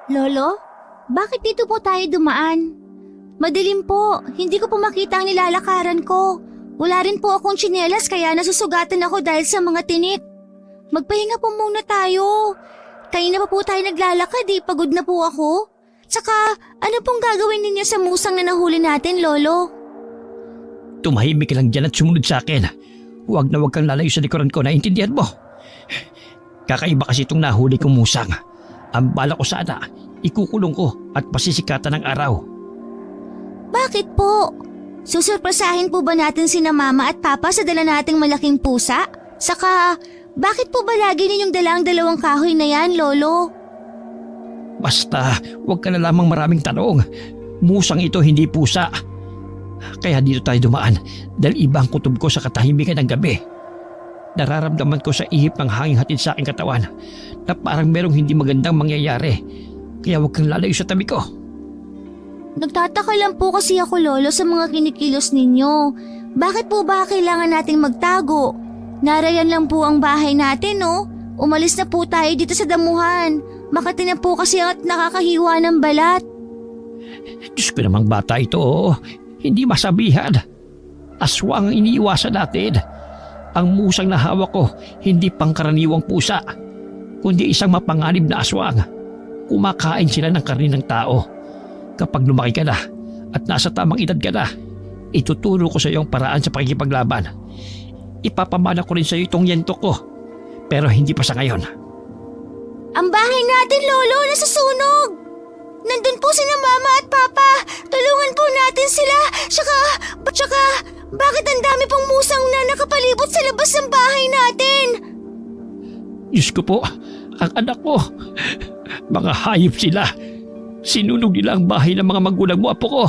Lolo, bakit dito po tayo dumaan? Madilim po, hindi ko po makita ang nilalakaran ko. Wala rin po akong tsinelas kaya nasusugatan ako dahil sa mga tinik. Magpahinga po muna tayo. Kanina pa po tayo naglalakad pagod na po ako. Tsaka, ano pong gagawin ninyo sa musang na nahuli natin, Lolo? Tumahimik ka lang dyan at sumunod sa akin. Huwag na huwag kang lalayo sa likuran ko, naintindihan mo? Kakaiba kasi itong nahuli kong musang. Ang bala ko sana, ikukulong ko at pasisikatan ng araw. Bakit po? Susurpresahin po ba natin sina Mama at Papa sa dala nating malaking pusa? Saka, bakit po ba lagi ninyong dala ang dalawang kahoy na yan, Lolo? Basta, huwag ka na lamang maraming tanong. Musang ito hindi pusa. Kaya dito tayo dumaan dahil iba ang kutob ko sa katahimikan ng gabi. Nararamdaman ko sa ihip ng hanging hatid sa aking katawan na parang merong hindi magandang mangyayari. Kaya huwag kang lalayo sa tabi ko. Nagtataka lang po kasi ako, Lolo, sa mga kinikilos ninyo. Bakit po ba kailangan nating magtago? Narayan lang po ang bahay natin, no? Umalis na po tayo dito sa damuhan. Makati na po kasi at nakakahiwa ng balat. Diyos ko namang bata ito, hindi masabihan. Aswang ang iniiwasan natin. Ang musang na hawak ko, hindi pangkaraniwang pusa, kundi isang mapanganib na aswang. Kumakain sila ng karne ng tao. Kapag lumaki ka na at nasa tamang edad ka na, ituturo ko sa iyo ang paraan sa pakikipaglaban. Ipapamana ko rin sa iyo itong yentok ko, pero hindi pa sa ngayon. Ang bahay natin, Lolo, nasusunog! Nandun po sina Mama at Papa. Tulungan po natin sila. Tsaka, bakit ang dami pong musang na nakapalibot sa labas ng bahay natin? Diyos ko po, ang anak ko. Mga hayop sila. Sinunog nila ang bahay ng mga magulang mo, apo ko.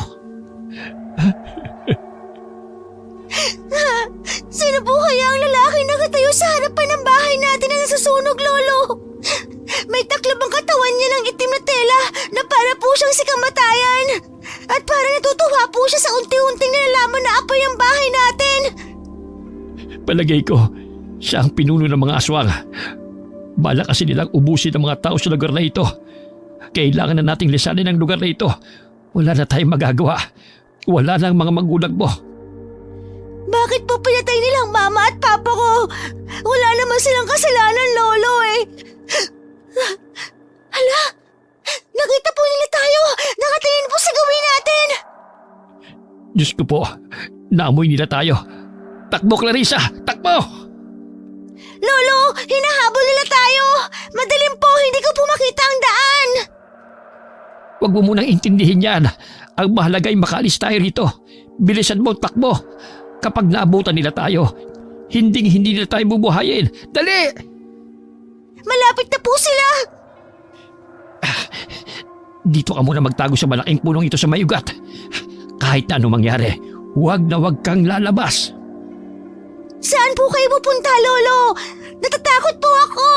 Sino po kaya ang lalaki na nakatayo sa harapan ng bahay natin na nasusunog, Lolo? May taklab ang katawan niya ng itim na tela na para po siyang si kamatayan. At para natutuwa po siya sa unti-unting nilalaman na apoy ang bahay natin. Palagay ko, siya ang pinuno ng mga aswang. Bala kasi nilang ubusin ang mga tao sa lugar na ito. Kailangan na nating lisanin ang lugar na ito. Wala na tayong magagawa. Wala na ang mga magulang mo. Bakit po pinatay nilang Mama at Papa ko? Wala naman silang kasalanan, Lolo Hala! Nakita po nila tayo! Nakatingin po sa gawin natin! Diyos ko po, naamoy nila tayo. Takbo, Clarissa! Takbo! Lolo! Hinahabol nila tayo! Madilim po! Hindi ko po makita ang daan! Huwag mo munang intindihin yan. Ang mahalaga ay makaalis tayo rito. Bilisan mo, takbo. Kapag naabutan nila tayo, hindi nila tayo bubuhayin. Dali! Malapit na po sila! Dito ka muna magtago sa malaking punong ito sa may ugat. Kahit na anong mangyari, huwag na huwag kang lalabas. Saan po kayo pupunta, Lolo? Natatakot po ako!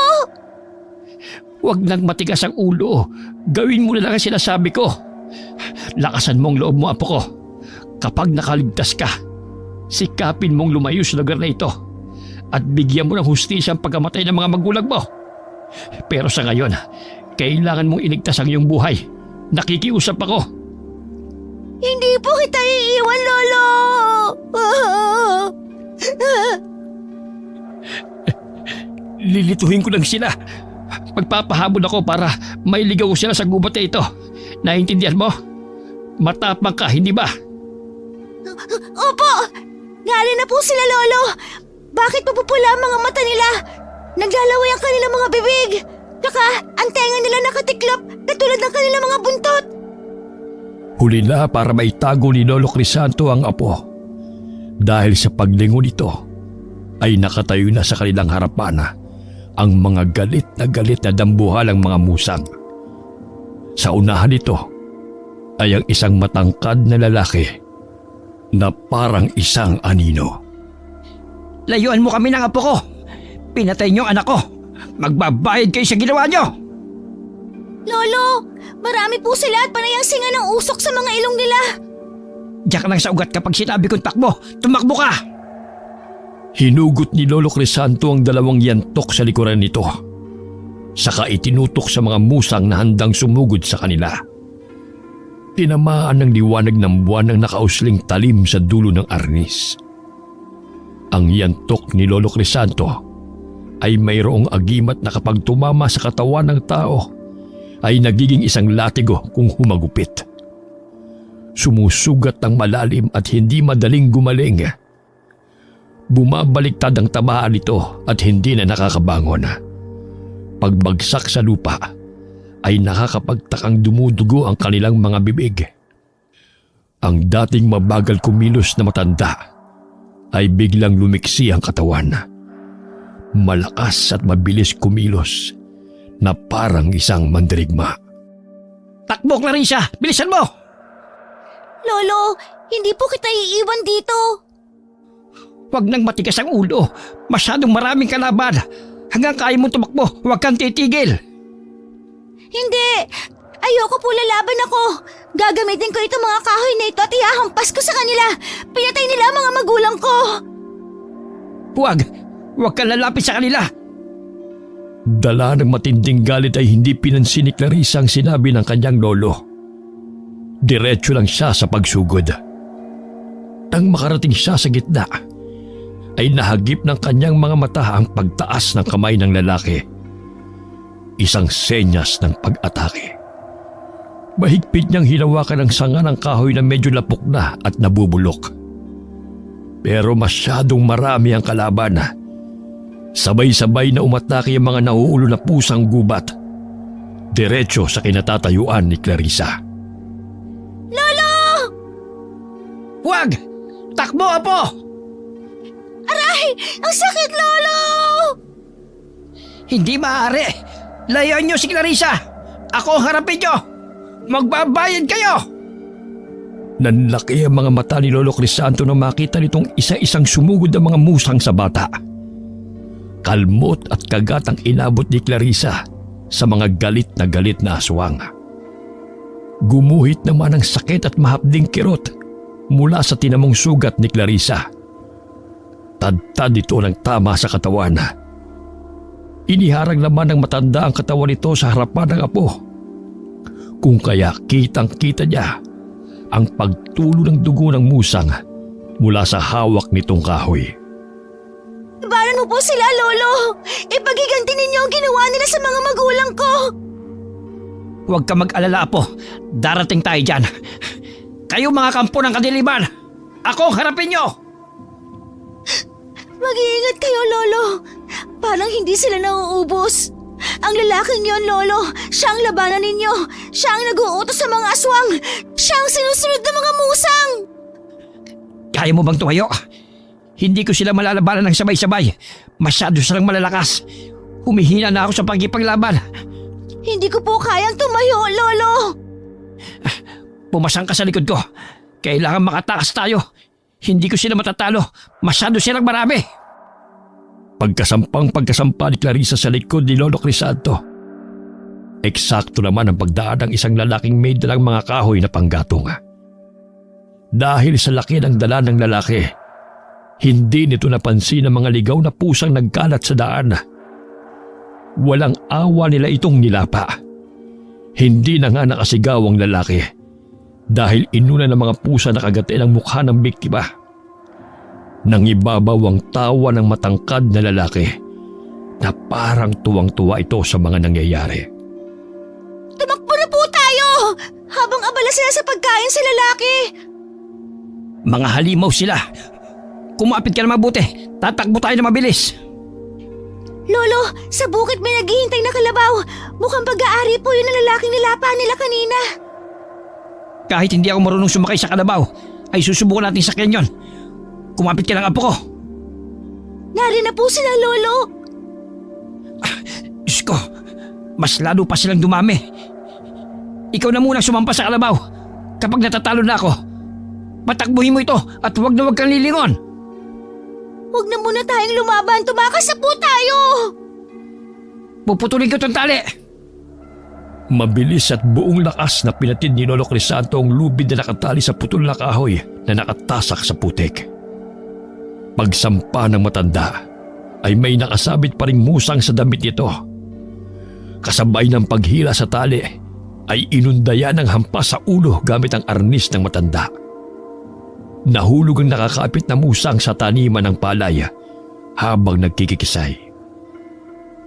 Huwag nang matigas ang ulo. Gawin mo na lang ang sinasabi ko. Lakasan mo ang loob mo, apo ko. Kapag nakaligtas ka, sikapin mong lumayo sa lugar na ito at bigyan mo ng hustisya ang pagkamatay ng mga magulang mo. Pero sa ngayon, kailangan mong iligtas ang iyong buhay. Nakikiusap ako. Hindi po kita iiwan, Lolo! Lilituhin ko lang sila. Magpapahabol ako para mailigaw sila sa gubat na ito. Naintindihan mo? Matapang ka, hindi ba? Opo! Nari na po sila, Lolo! Bakit mapupula ang mga mata nila? Naglalaway ang kanilang mga bibig! Tsaka, ang tenga nila nakatiklop katulad ng kanilang mga buntot! Huli na para maitago ni Lolo Crisanto ang apo. Dahil sa paglingon nito, ay nakatayo na sa kanilang harapan ang mga galit na dambuhalang mga musang. Sa unahan nito ay ang isang matangkad na lalaki na parang isang anino. Layuan mo kami ng apo ko! Pinatay niyo ang anak ko! Magbabayad kayo sa ginawa niyo! Lolo, marami po sila at panayang singa ng usok sa mga ilong nila. Diyak lang sa ugat kapag sinabi kong takbo! Tumakbo ka! Hinugot ni Lolo Crisanto ang dalawang yantok sa likuran nito. saka itinutok sa mga musang na handang sumugod sa kanila. Tinamaan ng liwanag ng buwan ang nakausling talim sa dulo ng arnis. Ang yantok ni Lolo Crisanto ay mayroong agimat na kapag tumama sa katawan ng tao ay nagiging isang latigo kung humagupit. Sumusugat ng malalim at hindi madaling gumaling. Bumabaliktad ang tamaan nito at hindi na nakakabangon. Pagbagsak sa lupa ay nakakapagtakang dumudugo ang kanilang mga bibig. Ang dating mabagal kumilos na matanda ay biglang lumiksi ang katawan. Malakas at mabilis kumilos na parang isang mandirigma. Takbo, Clarissa! Bilisan mo! Lolo, hindi po kita iiwan dito. Huwag nang matigas ang ulo. Masyadong maraming kalaban. Hanggang kaya mong tumakbo, huwag kang titigil. Hindi! Ayoko po, lalaban ako. Gagamitin ko itong mga kahoy na ito at ihahampas ko sa kanila. Pinatay nila ang mga magulang ko. Huwag kang lalapit sa kanila. Dala ng matinding galit ay hindi pinansin ni Clarissa ang sinabi ng kanyang lolo. Diretso lang siya sa pagsugod. Nang makarating siya sa gitna, ay nahagip ng kanyang mga mata ang pagtaas ng kamay ng lalaki. Isang senyas ng pag-atake. Mahigpit niyang hinawakan ang sanga ng kahoy na medyo lapok na at nabubulok. Pero masyadong marami ang kalaban. Sabay-sabay na umatake ang mga nauulo na pusang gubat. Diretso sa kinatatayuan ni Clarissa. Lolo! Huwag! Takbo, Apo! Aray! Ang sakit, Lolo! Hindi maaari. Layuan niyo si Clarissa. Ako ang harapin niyo. Magbabayad kayo! Nanlaki ang mga mata ni Lolo Crisanto nang makita nitong isa-isang sumugod ang mga musang sa bata. Kalmot at kagat ang inabot ni Clarissa sa mga galit na aswang. Gumuhit naman ang sakit at mahapding kirot mula sa tinamong sugat ni Clarissa. Tad-tad ito ng tama sa katawan. Iniharang naman ng matanda ang katawan nito sa harapan ng apo. Kung kaya kitang-kita niya ang pagtulo ng dugo ng musang mula sa hawak nitong kahoy. Ibaran mo po sila, Lolo! Ipagiganti ninyo ang ginawa nila sa mga magulang ko! Huwag ka mag-alala, Apo. Darating tayo dyan. Kayo mga kampo ng kadiliman. Ako ang harapin niyo! Mag-iingat kayo, Lolo. Parang hindi sila nauubos. Ang lalaking yon, Lolo, siya ang labanan ninyo. Siya ang nag-uutos sa mga aswang. Siya ang sinusunod ng mga musang. Kaya mo bang tumayo? Hindi ko sila malalabanan ng sabay-sabay. Masyado silang malalakas. Humihina na ako sa pagkipaglaban. Hindi ko po kayang tumayo, Lolo. Pumasang ka sa likod ko. Kailangan makatakas tayo. Hindi ko sila matatalo. Masyado silang marami. Pagkasampa ni Clarissa sa likod ni Lolo Crisanto. Eksakto naman ang pagdaan ng isang lalaking may dalang mga kahoy na panggatong. Dahil sa laki ng dala ng lalaki, hindi nito napansin ang mga ligaw na pusang nagkalat sa daan. Walang awa nila itong nilapa. Hindi na nga nakasigaw ang lalaki dahil inuna ng mga pusa na kagatin ang mukha ng biktima. Nangibabaw ang tawa ng matangkad na lalaki na parang tuwang-tuwa ito sa mga nangyayari. Tumakbo na po tayo! Habang abala sila sa pagkain sa lalaki. Mga halimaw sila. Kumapit ka na mabuti. Tatakbo tayo na mabilis. Lolo, sa bukid may naghihintay na kalabaw. Mukhang pag-aari po yun ang lalaking nilapa nila kanina. Kahit hindi ako marunong sumakay sa kalabaw, ay susubukan natin sa canyon. Kumapit ka lang, Apo ko. Nari na po sila, Lolo. Diyos ko, mas lalo pa silang dumami. Ikaw na muna sumampa sa kalabaw. Kapag natatalo na ako, patakbuhin mo ito at huwag na huwag kang lilingon. Huwag na muna tayong lumaban. Tumakas na po tayo. Puputulin ko itong tali. Mabilis at buong lakas na pinatid ni Lolo Crisanto ang lubid na nakatali sa putol na kahoy na nakatasak sa putik. Pagsampa ng matanda ay may nakasabit pa ring musang sa damit nito. Kasabay ng paghila sa tali ay inundaya ng hampas sa ulo gamit ang arnis ng matanda. Nahulog ang nakakapit na musang sa taniman ng palay habang nagkikikisay.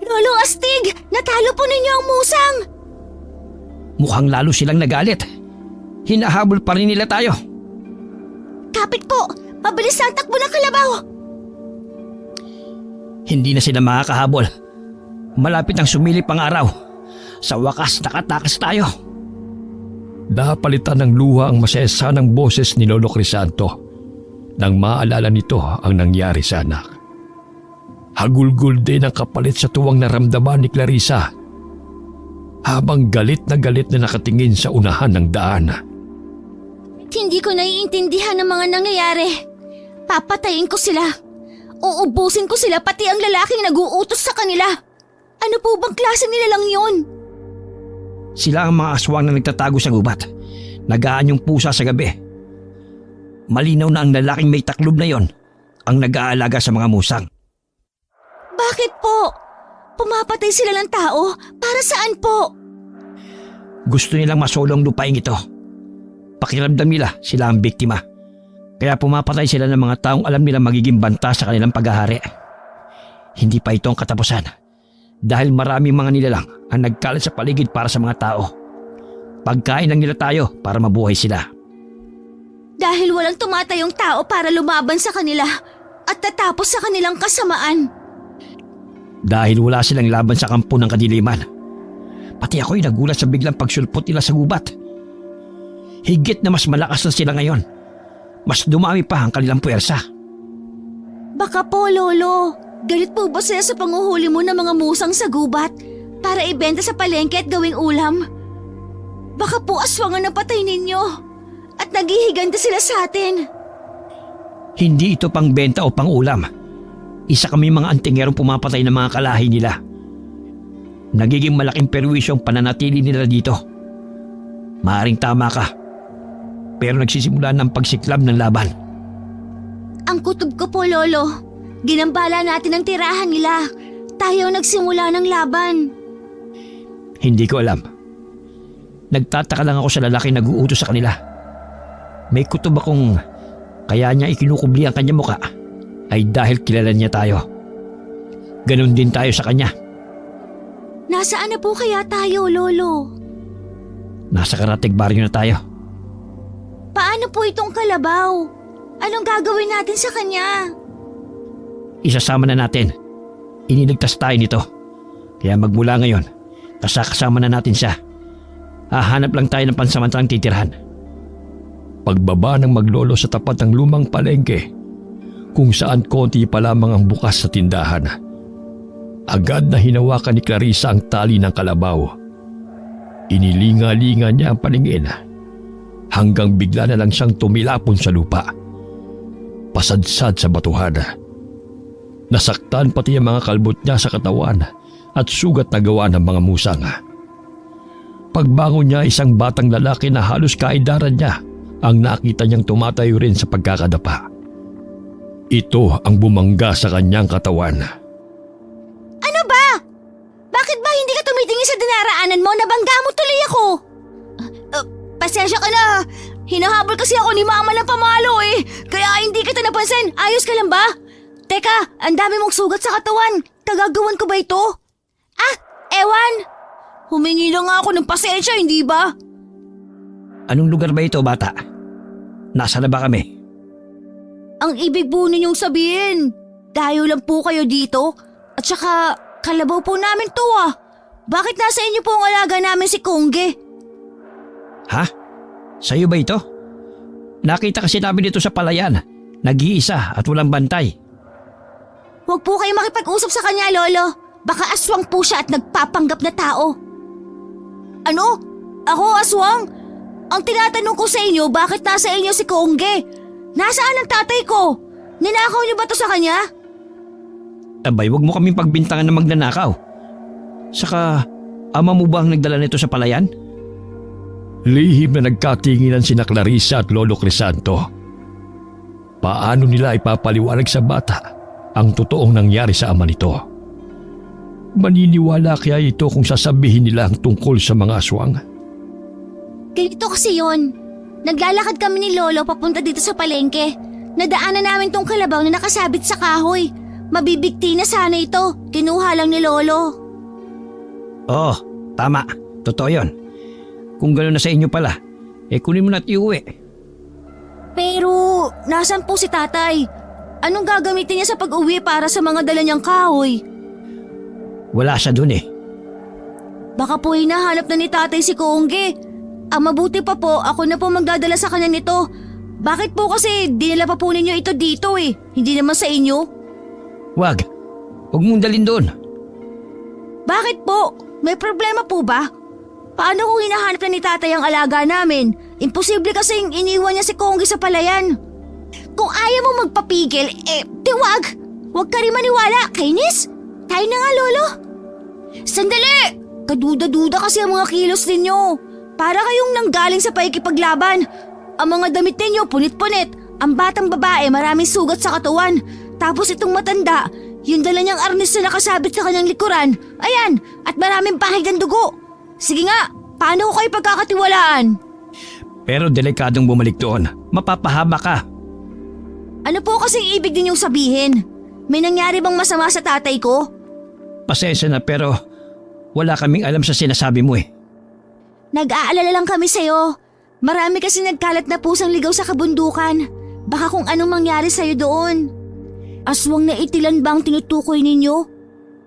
Lolo Astig! Natalo po ninyo ang musang! Mukhang lalo silang nagalit. Hinahabol pa rin nila tayo. Kapit po! Mabilis ang takbo ng kalabaw! Hindi na sila makakahabol. Malapit ang sumilip ang araw. Sa wakas nakatakas tayo. Napalitan ng luha ang masayasa ng boses ni Lolo Crisanto nang maalala nito ang nangyari sa anak. Hagulgul din ang kapalit sa tuwang naramdaman ni Clarissa habang galit na nakatingin sa unahan ng daan. Hindi ko naiintindihan ang mga nangyayari. Papatayin ko sila. Uubusin ko sila pati ang lalaking nag-uutos sa kanila. Ano po bang klase nila lang yun? Sila ang mga aswang na nagtatago sa gubat. Nagaan yung pusa sa gabi. Malinaw na ang lalaking may taklob na yon ang nag-aalaga sa mga musang. Bakit po? Pumapatay sila ng tao? Para saan po? Gusto nilang masolo ang lupain ito. Pakiramdam nila sila ang biktima. Kaya pumapatay sila ng mga taong alam nila magiging banta sa kanilang paghahari. Hindi pa ito ang katapusan. Dahil maraming mga nilalang ang nagkalat sa paligid para sa mga tao. Pagkain lang nila tayo para mabuhay sila. Dahil walang tumatayong tao para lumaban sa kanila at tatapos sa kanilang kasamaan. Dahil wala silang laban sa kampo ng kadiliman. Pati ako'y nagulat sa biglang pagsulpot nila sa gubat. Higit na mas malakas na sila ngayon. Mas dumami pa ang kanilang puwersa. Baka po, Lolo. Galit po ba sila sa panguhuli mo ng mga musang sa gubat para ibenta sa palengke at gawing ulam? Baka po aswangan ang patay ninyo at naghihigante sila sa atin. Hindi ito pang benta o pang ulam. Isa kami mga antingerong pumapatay ng mga kalahi nila. Nagiging malaking perwisyo ang pananatili nila dito. Maaring tama ka. Pero nagsisimula ng pagsiklab ng laban. Ang kutob ko po, Lolo. Ginambala natin ang tirahan nila. Tayo nagsimula ng laban. Hindi ko alam. Nagtataka lang ako sa lalaking nag-uutos sa kanila. May kutob akong kaya niya ikinukubli ang kanyang muka ay dahil kilala niya tayo. Ganon din tayo sa kanya. Nasaan na po kaya tayo, Lolo? Nasa Karatig Baryo na tayo. Paano po itong kalabaw? Anong gagawin natin sa kanya? Isasama na natin. Iniligtas tayo nito. Kaya magmula ngayon, kasama na natin siya. Hahanap lang tayo ng pansamantalang titirhan. Pagbaba ng maglolo sa tapat ng lumang palengke, kung saan konti pa lamang ang bukas sa tindahan, agad na hinawakan ni Clarissa ang tali ng kalabaw. Inilinga-linga niya ang paningin hanggang bigla na lang siyang tumilapon sa lupa. Pasadsad sa batuhan. Nasaktan pati ang mga kalbot niya sa katawan at sugat na gawa ng mga musang. Pagbangon niya, isang batang lalaki na halos kaedaran niya ang nakita niyang tumatayo rin sa pagkakadapa. Ito ang bumangga sa kanyang katawan. Ano ba? Bakit ba hindi ka tumitingin sa dinaraanan mo? Nabangga mo tuloy ako. Pasensya ka na. Hinahabol kasi ako ni Mama ng pamalo kaya hindi kita napansin. Ayos ka lang ba? Teka, ang dami mong sugat sa katawan. Kagagawan ko ba ito? Ewan. Humingi lang ako ng pasensya, hindi ba? Anong lugar ba ito, bata? Nasa na ba kami? Ang ibig po ninyong sabihin, dayo lang po kayo dito. At saka, kalabaw po namin to Bakit nasa inyo po ang alaga namin si Kongge? Ha? Sa'yo ba ito? Nakita kasi namin dito sa palayan. Nag-iisa at walang bantay. Huwag po kayo makipag-usap sa kanya, Lolo. Baka aswang po siya at nagpapanggap na tao. Ano? Ako aswang? Ang tinatanong ko sa inyo, bakit nasa inyo si Kongge? Nasaan ang tatay ko? Ninakaw niyo ba to sa kanya? Abay, wag mo kaming pagbintangan na magnanakaw. Saka, ama mo ba ang nagdala nito sa palayan? Lihim na nagkatinginan sina Clarissa at Lolo Crisanto. Paano nila ipapaliwanag sa bata ang totoong nangyari sa ama nito? Maniniwala kaya ito kung sasabihin nila ang tungkol sa mga aswang? Ganito kasi yon. Naglalakad kami ni Lolo papunta dito sa palengke. Nadaanan namin tong kalabaw na nakasabit sa kahoy. Mabibigti na sana ito. Kinuha lang ni Lolo. Oo, tama. Totoo yun. Kung gano'n na sa inyo pala, kunin mo na at iuwi. Pero, nasan po si tatay? Anong gagamitin niya sa pag-uwi para sa mga dala niyang kahoy? Wala siya dun Baka po hinahanap na ni tatay si Kongge. Ang mabuti pa po, ako na po magdadala sa kanya nito. Bakit po kasi dinala pa po ninyo ito dito Hindi naman sa inyo? Wag mong dalhin doon. Bakit po? May problema po ba? Paano kung hinahanap na ni tatay ang alaga namin? Imposible kasing iniwan niya si Kongge sa palayan. Kung ayaw mo magpapigil, wag! Huwag ka rin maniwala, kainis! Tayo na nga, Lolo! Sandali! Kaduda-duda kasi ang mga kilos ninyo. Para kayong nanggaling sa paikipaglaban. Ang mga damit ninyo punit-punit. Ang batang babae maraming sugat sa katawan. Tapos itong matanda, yung dala niyang arnis na nakasabit sa kanyang likuran. Ayan, at maraming pahid ng dugo. Sige nga, paano ko kayo pagkakatiwalaan? Pero delikadong bumalik doon. Mapapahama ka. Ano po kasing ibig ninyong sabihin? May nangyari bang masama sa tatay ko? Pasensya na pero wala kaming alam sa sinasabi mo Nag-aalala lang kami sa'yo. Marami kasi nagkalat na pusang ligaw sa kabundukan. Baka kung anong mangyari sa'yo doon. Aswang na itilan ba ang tinutukoy ninyo?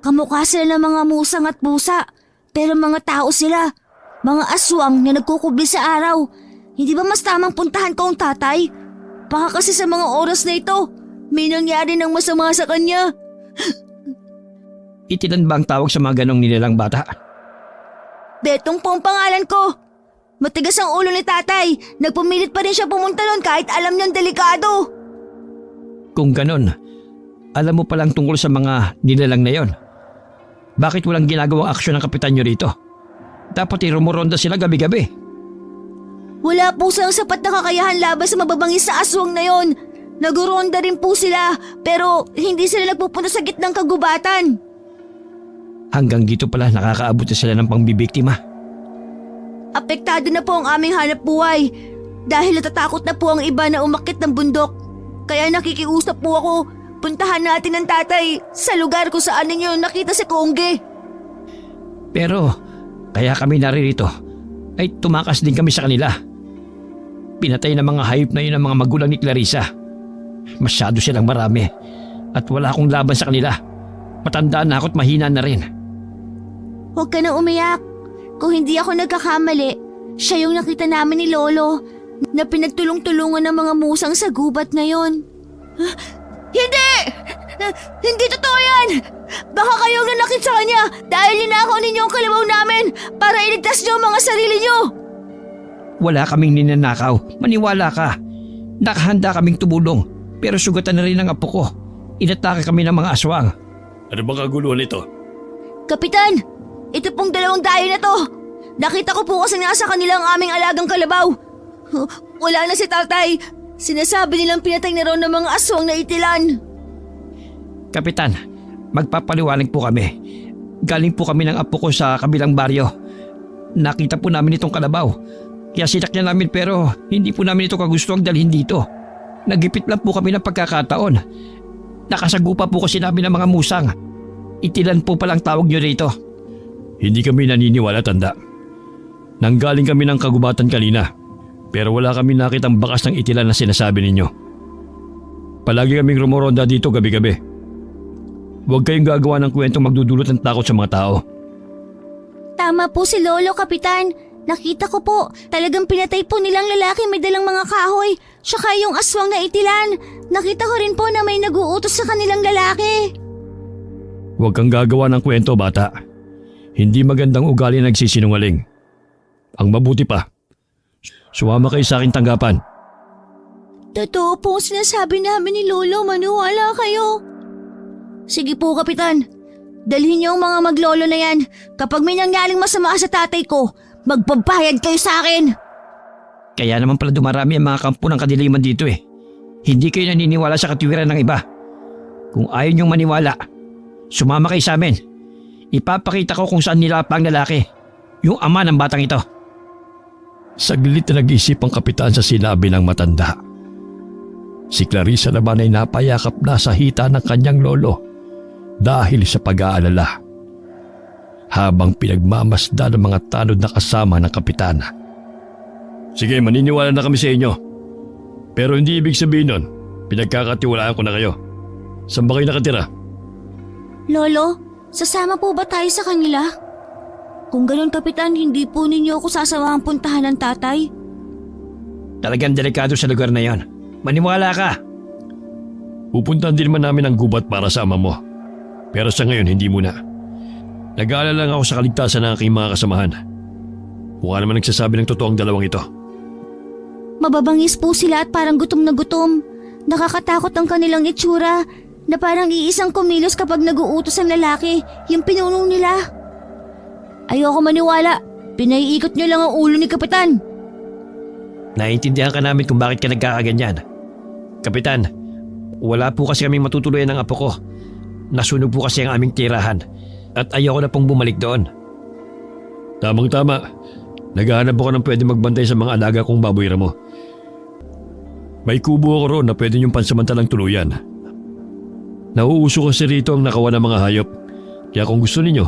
Kamukha sila ng mga musang at pusa. Pero mga tao sila. Mga aswang na nagkukubli sa araw. Hindi ba mas tamang puntahan ko ang tatay? Baka kasi sa mga oras na ito, may nangyari ng masama sa kanya. Itilan ba ang tawag sa mga ganong nilalang bata? Betong po ang pangalan ko. Matigas ang ulo ni tatay. Nagpumilit pa rin siya pumunta doon kahit alam niyang delikado. Kung ganon, alam mo palang tungkol sa mga nilalang na yon. Bakit walang ginagawang aksyon ng kapitan nyo rito? Dapat irumoronda sila gabi-gabi. Wala po silang sapat na kakayahan laban sa mababangis na aswang na yon. Naguronda rin po sila pero hindi sila nagpupunta sa gitnang kagubatan. Hanggang dito pala nakakaabot na sila ng pangbibiktima. Apektado na po ang aming hanap buhay dahil natatakot na po ang iba na umakyat ng bundok. Kaya nakikiusap po ako, puntahan natin ang tatay sa lugar kung saan ninyo nakita si Kongge. Pero kaya kami naririto ay tumakas din kami sa kanila. Pinatay ng mga hayop na yun ang mga magulang ni Clarissa. Masyado silang marami at wala akong laban sa kanila. Matanda na ako't mahina na rin. Huwag ka na umiyak. Kung hindi ako nagkakamali, siya yung nakita namin ni Lolo na pinagtulong-tulungan ng mga musang sa gubat na yon. Hindi! Hindi totoo yan! Baka kayong nanakit sa kanya dahil ninakaw ninyo ang kalabaw namin para iligtas niyo ang mga sarili niyo! Wala kaming ninanakaw. Maniwala ka. Nakahanda kaming tumulong pero sugatan na rin ang apo ko. Inatake kami ng mga aswang. Ano bang kaguluhan ito? Kapitan! Ito pong dalawang dayo na to! Nakita ko po kasi nasa kanila ang aming alagang kalabaw. Wala na si tatay. Sinasabi nilang pinatay na raw ng mga aswang na itilan. Kapitan, magpapaliwanag po kami. Galing po kami ng apo ko sa kabilang baryo. Nakita po namin itong kalabaw. Kaya sinakyan namin pero hindi po namin ito kagustuhang dalhin dito. Nagipit lang po kami ng pagkakataon. Nakasagupa po kasi namin ng mga musang. Itilan po palang tawag nyo rito. Hindi kami naniniwala, tanda. Nanggaling kami ng kagubatan kanina. Pero wala kami nakitang bakas ng itilan na sinasabi ninyo. Palagi kaming rumoronda dito gabi-gabi. Huwag kayong gagawa ng kwentong magdudulot ng takot sa mga tao. Tama po si Lolo, Kapitan. Nakita ko po, talagang pinatay po nilang lalaki may dalang mga kahoy. Tsaka yung aswang na itilan. Nakita ko rin po na may nag-uutos sa kanilang lalaki. Huwag kang gagawa ng kwento, bata. Hindi magandang ugali na nagsisinungaling. Ang mabuti pa, sumama kayo sa aking tanggapan. Totoo po ang sinasabi namin ni Lolo, maniwala kayo. Sige po, Kapitan. Dalhin niyo ang mga maglolo na yan. Kapag may nangyaring masama sa tatay ko, magbabayad kayo sa akin. Kaya naman pala dumarami ang mga kampo ng kadiliman dito Hindi kayo naniniwala sa katiwiran ng iba. Kung ayaw niyong maniwala, sumama kayo sa amin. Ipapakita ko kung saan nilapa ang lalaki. Yung ama ng batang ito. Saglit na nag-isip ang kapitan sa sinabi ng matanda. Si Clarissa naman ay napayakap na sa hita ng kanyang lolo dahil sa pag-aalala. Habang pinagmamasdan ng mga tanod na kasama ng kapitan. Sige, maniniwala na kami sa inyo. Pero hindi ibig sabihin nun, pinagkakatiwalaan ko na kayo. Saan ba kayo nakatira? Lolo, sasama po ba tayo sa kanila? Kung ganun, Kapitan, hindi po ninyo ako sasawang puntahan ng tatay. Talagang delikado sa lugar na yon. Maniwala ka. Pupuntahan din naman namin ang gubat para sa ama mo. Pero sa ngayon, hindi muna. Nag-aalala lang ako sa kaligtasan ng aking mga kasamahan. Mukha naman nagsasabi ng totoo ang dalawang ito. Mababangis po sila at parang gutom na gutom. Nakakatakot ang kanilang itsura na parang iisang kumilos kapag nag-uutos ang lalaki, yung pinuno nila. Ayoko maniwala. Pinaiikot niyo lang ang ulo ni Kapitan. Naiintindihan ka namin kung bakit ka nagkakaganyan. Kapitan, wala po kasi kaming matutuluyan ng apo ko. Nasunog po kasi ang aming tirahan at ayoko na pong bumalik doon. Tamang-tama. Naghahanap ako ng pwede magbantay sa mga alaga kong baboy ramo. May kubo ako roon na pwede niyong pansamantalang tuluyan. Nauuso kasi rito ang nakawan ng mga hayop. Kaya kung gusto ninyo,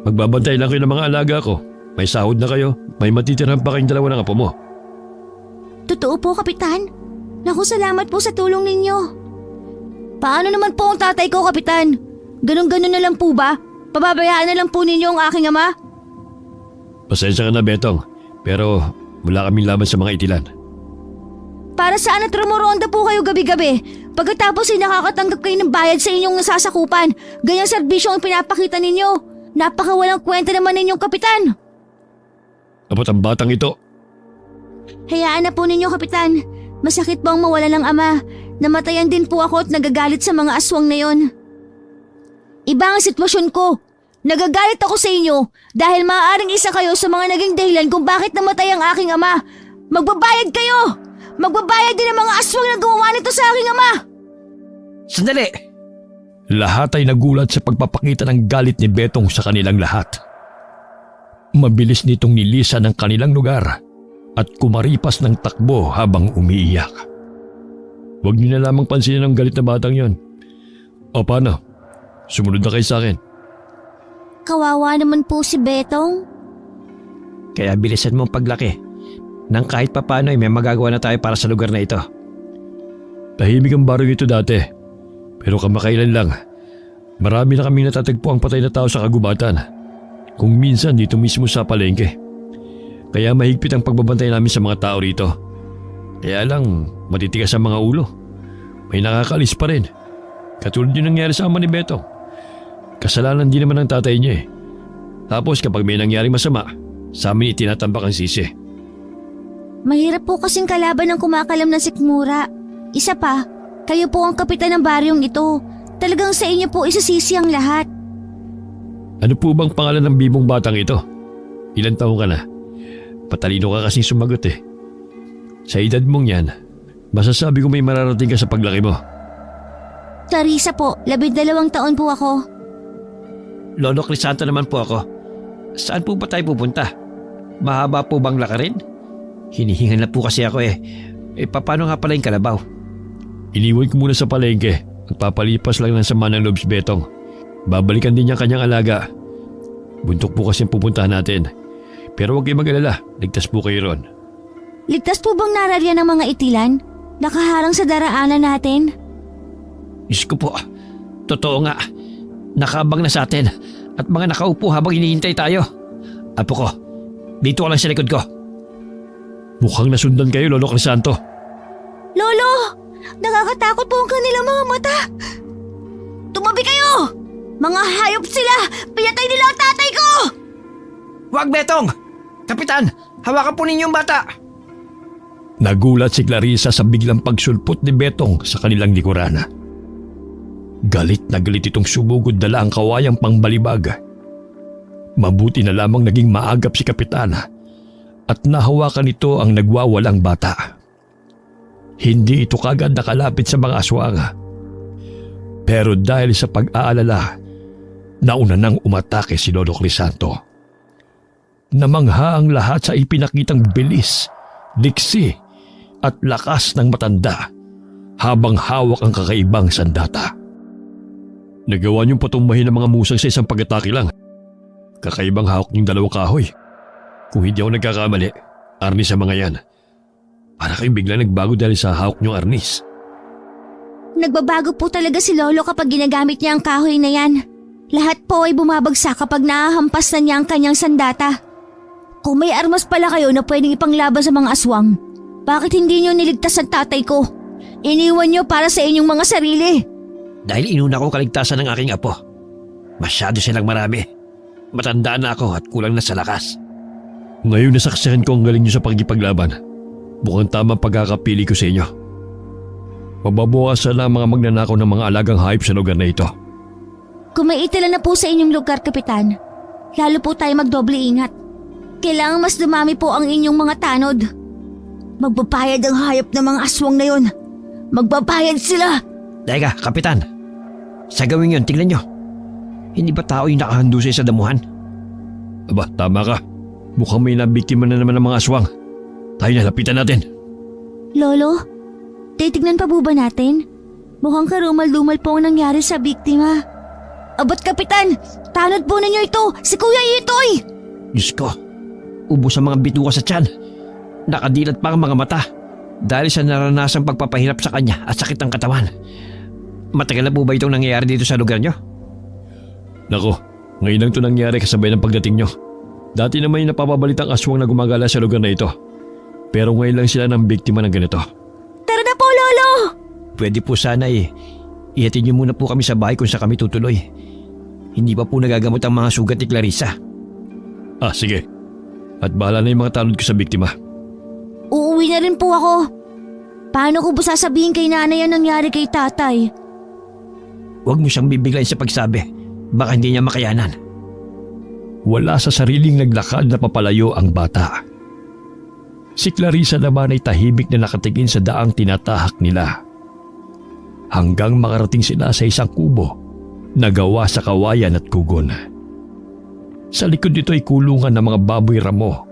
magbabantay lang kayo ng mga alaga ko. May sahod na kayo, may matitirhan pa kayong dalawa ng apo mo. Totoo po, Kapitan. Naku, salamat po sa tulong ninyo. Paano naman po ang tatay ko, Kapitan? Ganon-ganon na lang po ba? Pababayaan na lang po ninyo ang aking ama? Pasensya ka na, Betong. Pero wala kaming laban sa mga itilan. Para saan at rumoronda po kayo gabi-gabi? Pagkatapos ay nakakatanggap kayo ng bayad sa inyong nasasakupan. Ganyang serbisyo ang pinapakita ninyo. Napakawalang kwenta naman ninyong Kapitan. Abot ang batang ito. Hayaan na po ninyo, Kapitan. Masakit bang mawala ng ama? Namatayan din po ako at nagagalit sa mga aswang na yon. Iba ang sitwasyon ko. Nagagalit ako sa inyo dahil maaaring isa kayo sa mga naging dahilan kung bakit namatay ang aking ama. Magbabayad kayo! Magbabayad din ang mga aswang na gumawa nito sa aking ama! Sandali! Lahat ay nagulat sa pagpapakita ng galit ni Betong sa kanilang lahat. Mabilis nitong nilisan ang kanilang lugar at kumaripas ng takbo habang umiiyak. Huwag niyo na lamang pansinin ang galit na batang yon. O paano? Sumunod na kayo sa akin. Kawawa naman po si Betong. Kaya bilisan mo ang paglaki. Nang kahit papano ay may magagawa na tayo para sa lugar na ito. Tahimik ang baryo ito dati. Pero kamakailan lang, marami na kaming natatagpo ang patay na tao sa kagubatan. Kung minsan dito mismo sa palengke. Kaya mahigpit ang pagbabantay namin sa mga tao rito. Kaya lang, matitigas ang mga ulo. May nakakalis pa rin. Katulad yung nangyari sa ama ni Betong. Kasalanan din naman ng tatay niya eh. Tapos kapag may nangyaring masama, sa amin itinatambak ang sisi. Mahirap po kasing kalaban ng kumakalam ng sikmura. Isa pa, kayo po ang kapitan ng baryong ito. Talagang sa inyo po isasisi ang lahat. Ano po bang pangalan ng bibong batang ito? Ilan taong ka na? Patalino ka kasing sumagot eh. Sa edad mong yan, masasabi ko may mararating ka sa paglaki mo. Clarissa po, 12 taon po ako. Lolo Crisanto naman po ako. Saan po ba tayo pupunta? Mahaba po bang lakarin? Hinihingal na po kasi ako eh. Paano nga pala yung kalabaw? Iniwan ko muna sa palengke. Magpapalipas lang ng sama ng loob si Betong. Babalikan din niya kanyang alaga. Buntok po kasi ang pupuntahan natin. Pero huwag kayong mag-alala. Ligtas po kayo ron. Ligtas po bang nararyan ng mga itilan? Nakaharang sa daraanan natin? Diyos ko po. Totoo nga. Nakabang na sa atin at mga nakaupo habang hinihintay tayo. Apo ko, dito ka lang sa likod ko. Mukhang nasundan kayo, Lolo Crisanto. Lolo! Nakakatakot po ang kanilang mga mata! Tumabi kayo! Mga hayop sila! Pinatay nila ang tatay ko! Wag, Betong! Kapitan, hawakan po ninyo yung bata! Nagulat si Clarissa sa biglang pagsulpot ni Betong sa kanilang likuran. Galit na galit itong sumugod dala ang kawayang pangbalibag. Mabuti na lamang naging maagap si Kapitan at nahawakan nito ang nagwawalang bata. Hindi ito kagad nakalapit sa mga aswang. Pero dahil sa pag-aalala, nauna nang umatake si Lolo Crisanto. Namangha ang lahat sa ipinakitang bilis, diksi at lakas ng matanda habang hawak ang kakaibang sandata. Nagawa niyong patumbahin ng mga musang sa isang pag-atake lang. Kakaibang hawak niyong dalawang kahoy. Kung hindi ako nagkakamali, arnis sa mga yan. Para kayong bigla nagbago dahil sa hawak niyong arnis. Nagbabago po talaga si Lolo kapag ginagamit niya ang kahoy na yan. Lahat po ay bumabagsak kapag nahahampas na niya ang kanyang sandata. Kung may armas pala kayo na pwedeng ipanglaban sa mga aswang, bakit hindi niyo niligtas ang tatay ko? Iniwan niyo para sa inyong mga sarili. Dahil inuna ko kaligtasan ng aking apo. Masyado silang marami. Matanda na ako at kulang na sa lakas. Ngayon nasaksihan ko ang galing niyo sa pagkikipaglaban. Mukhang tama ang pagkakapili ko sa inyo. Mababawasan na ang mga magnanakaw ng mga alagang hayop sa lugar na ito. Kung may itala na po sa inyong lugar, Kapitan, lalo po tayo magdoble ingat. Kailangan mas dumami po ang inyong mga tanod. Magbabayad ang hayop ng mga aswang na yun. Magbabayad sila! Teka, Kapitan. Sa gawin yun, tingnan nyo. Hindi ba tao yung nakahandusay sa damuhan? Aba, tama ka. Mukhang may nabiktima na naman ng mga aswang. Tayo na, lapitan natin. Lolo, titignan pa po ba natin? Mukhang karumal-dumal po ang nangyari sa biktima. Abot, Kapitan! Tanod po ninyo ito! Si Kuya Itoy! Diyos ko, ubos ang mga bituka sa tiyan. Nakadilat pa ang mga mata dahil sa naranasang pagpapahirap sa kanya at sakit ng katawan. Matagal na po ba itong nangyayari dito sa lugar nyo? Nako, ngayon lang ito nangyari kasabay ng pagdating nyo. Dati naman yung napapabalitang aswang na gumagala sa lugar na ito. Pero ngayon lang sila ng biktima ng ganito. Tara na po, Lolo! Pwede po sana ihatid niyo muna po kami sa bahay kung saan kami tutuloy. Hindi pa po nagagamot ang mga sugat ni Clarissa. Ah, sige. At bahala na yung mga tanod ko sa biktima. Uuwi na rin po ako. Paano ko ba sasabihin kay nanay ang nangyari kay tatay? Huwag mo siyang bibiglayin sa pagsabi. Baka hindi niya makayanan. Wala sa sariling naglakad na papalayo ang bata. Si Clarissa naman ay tahimik na nakatingin sa daang tinatahak nila. Hanggang makarating sila sa isang kubo na gawa sa kawayan at kugon. Sa likod nito ay kulungan ng mga baboy ramo.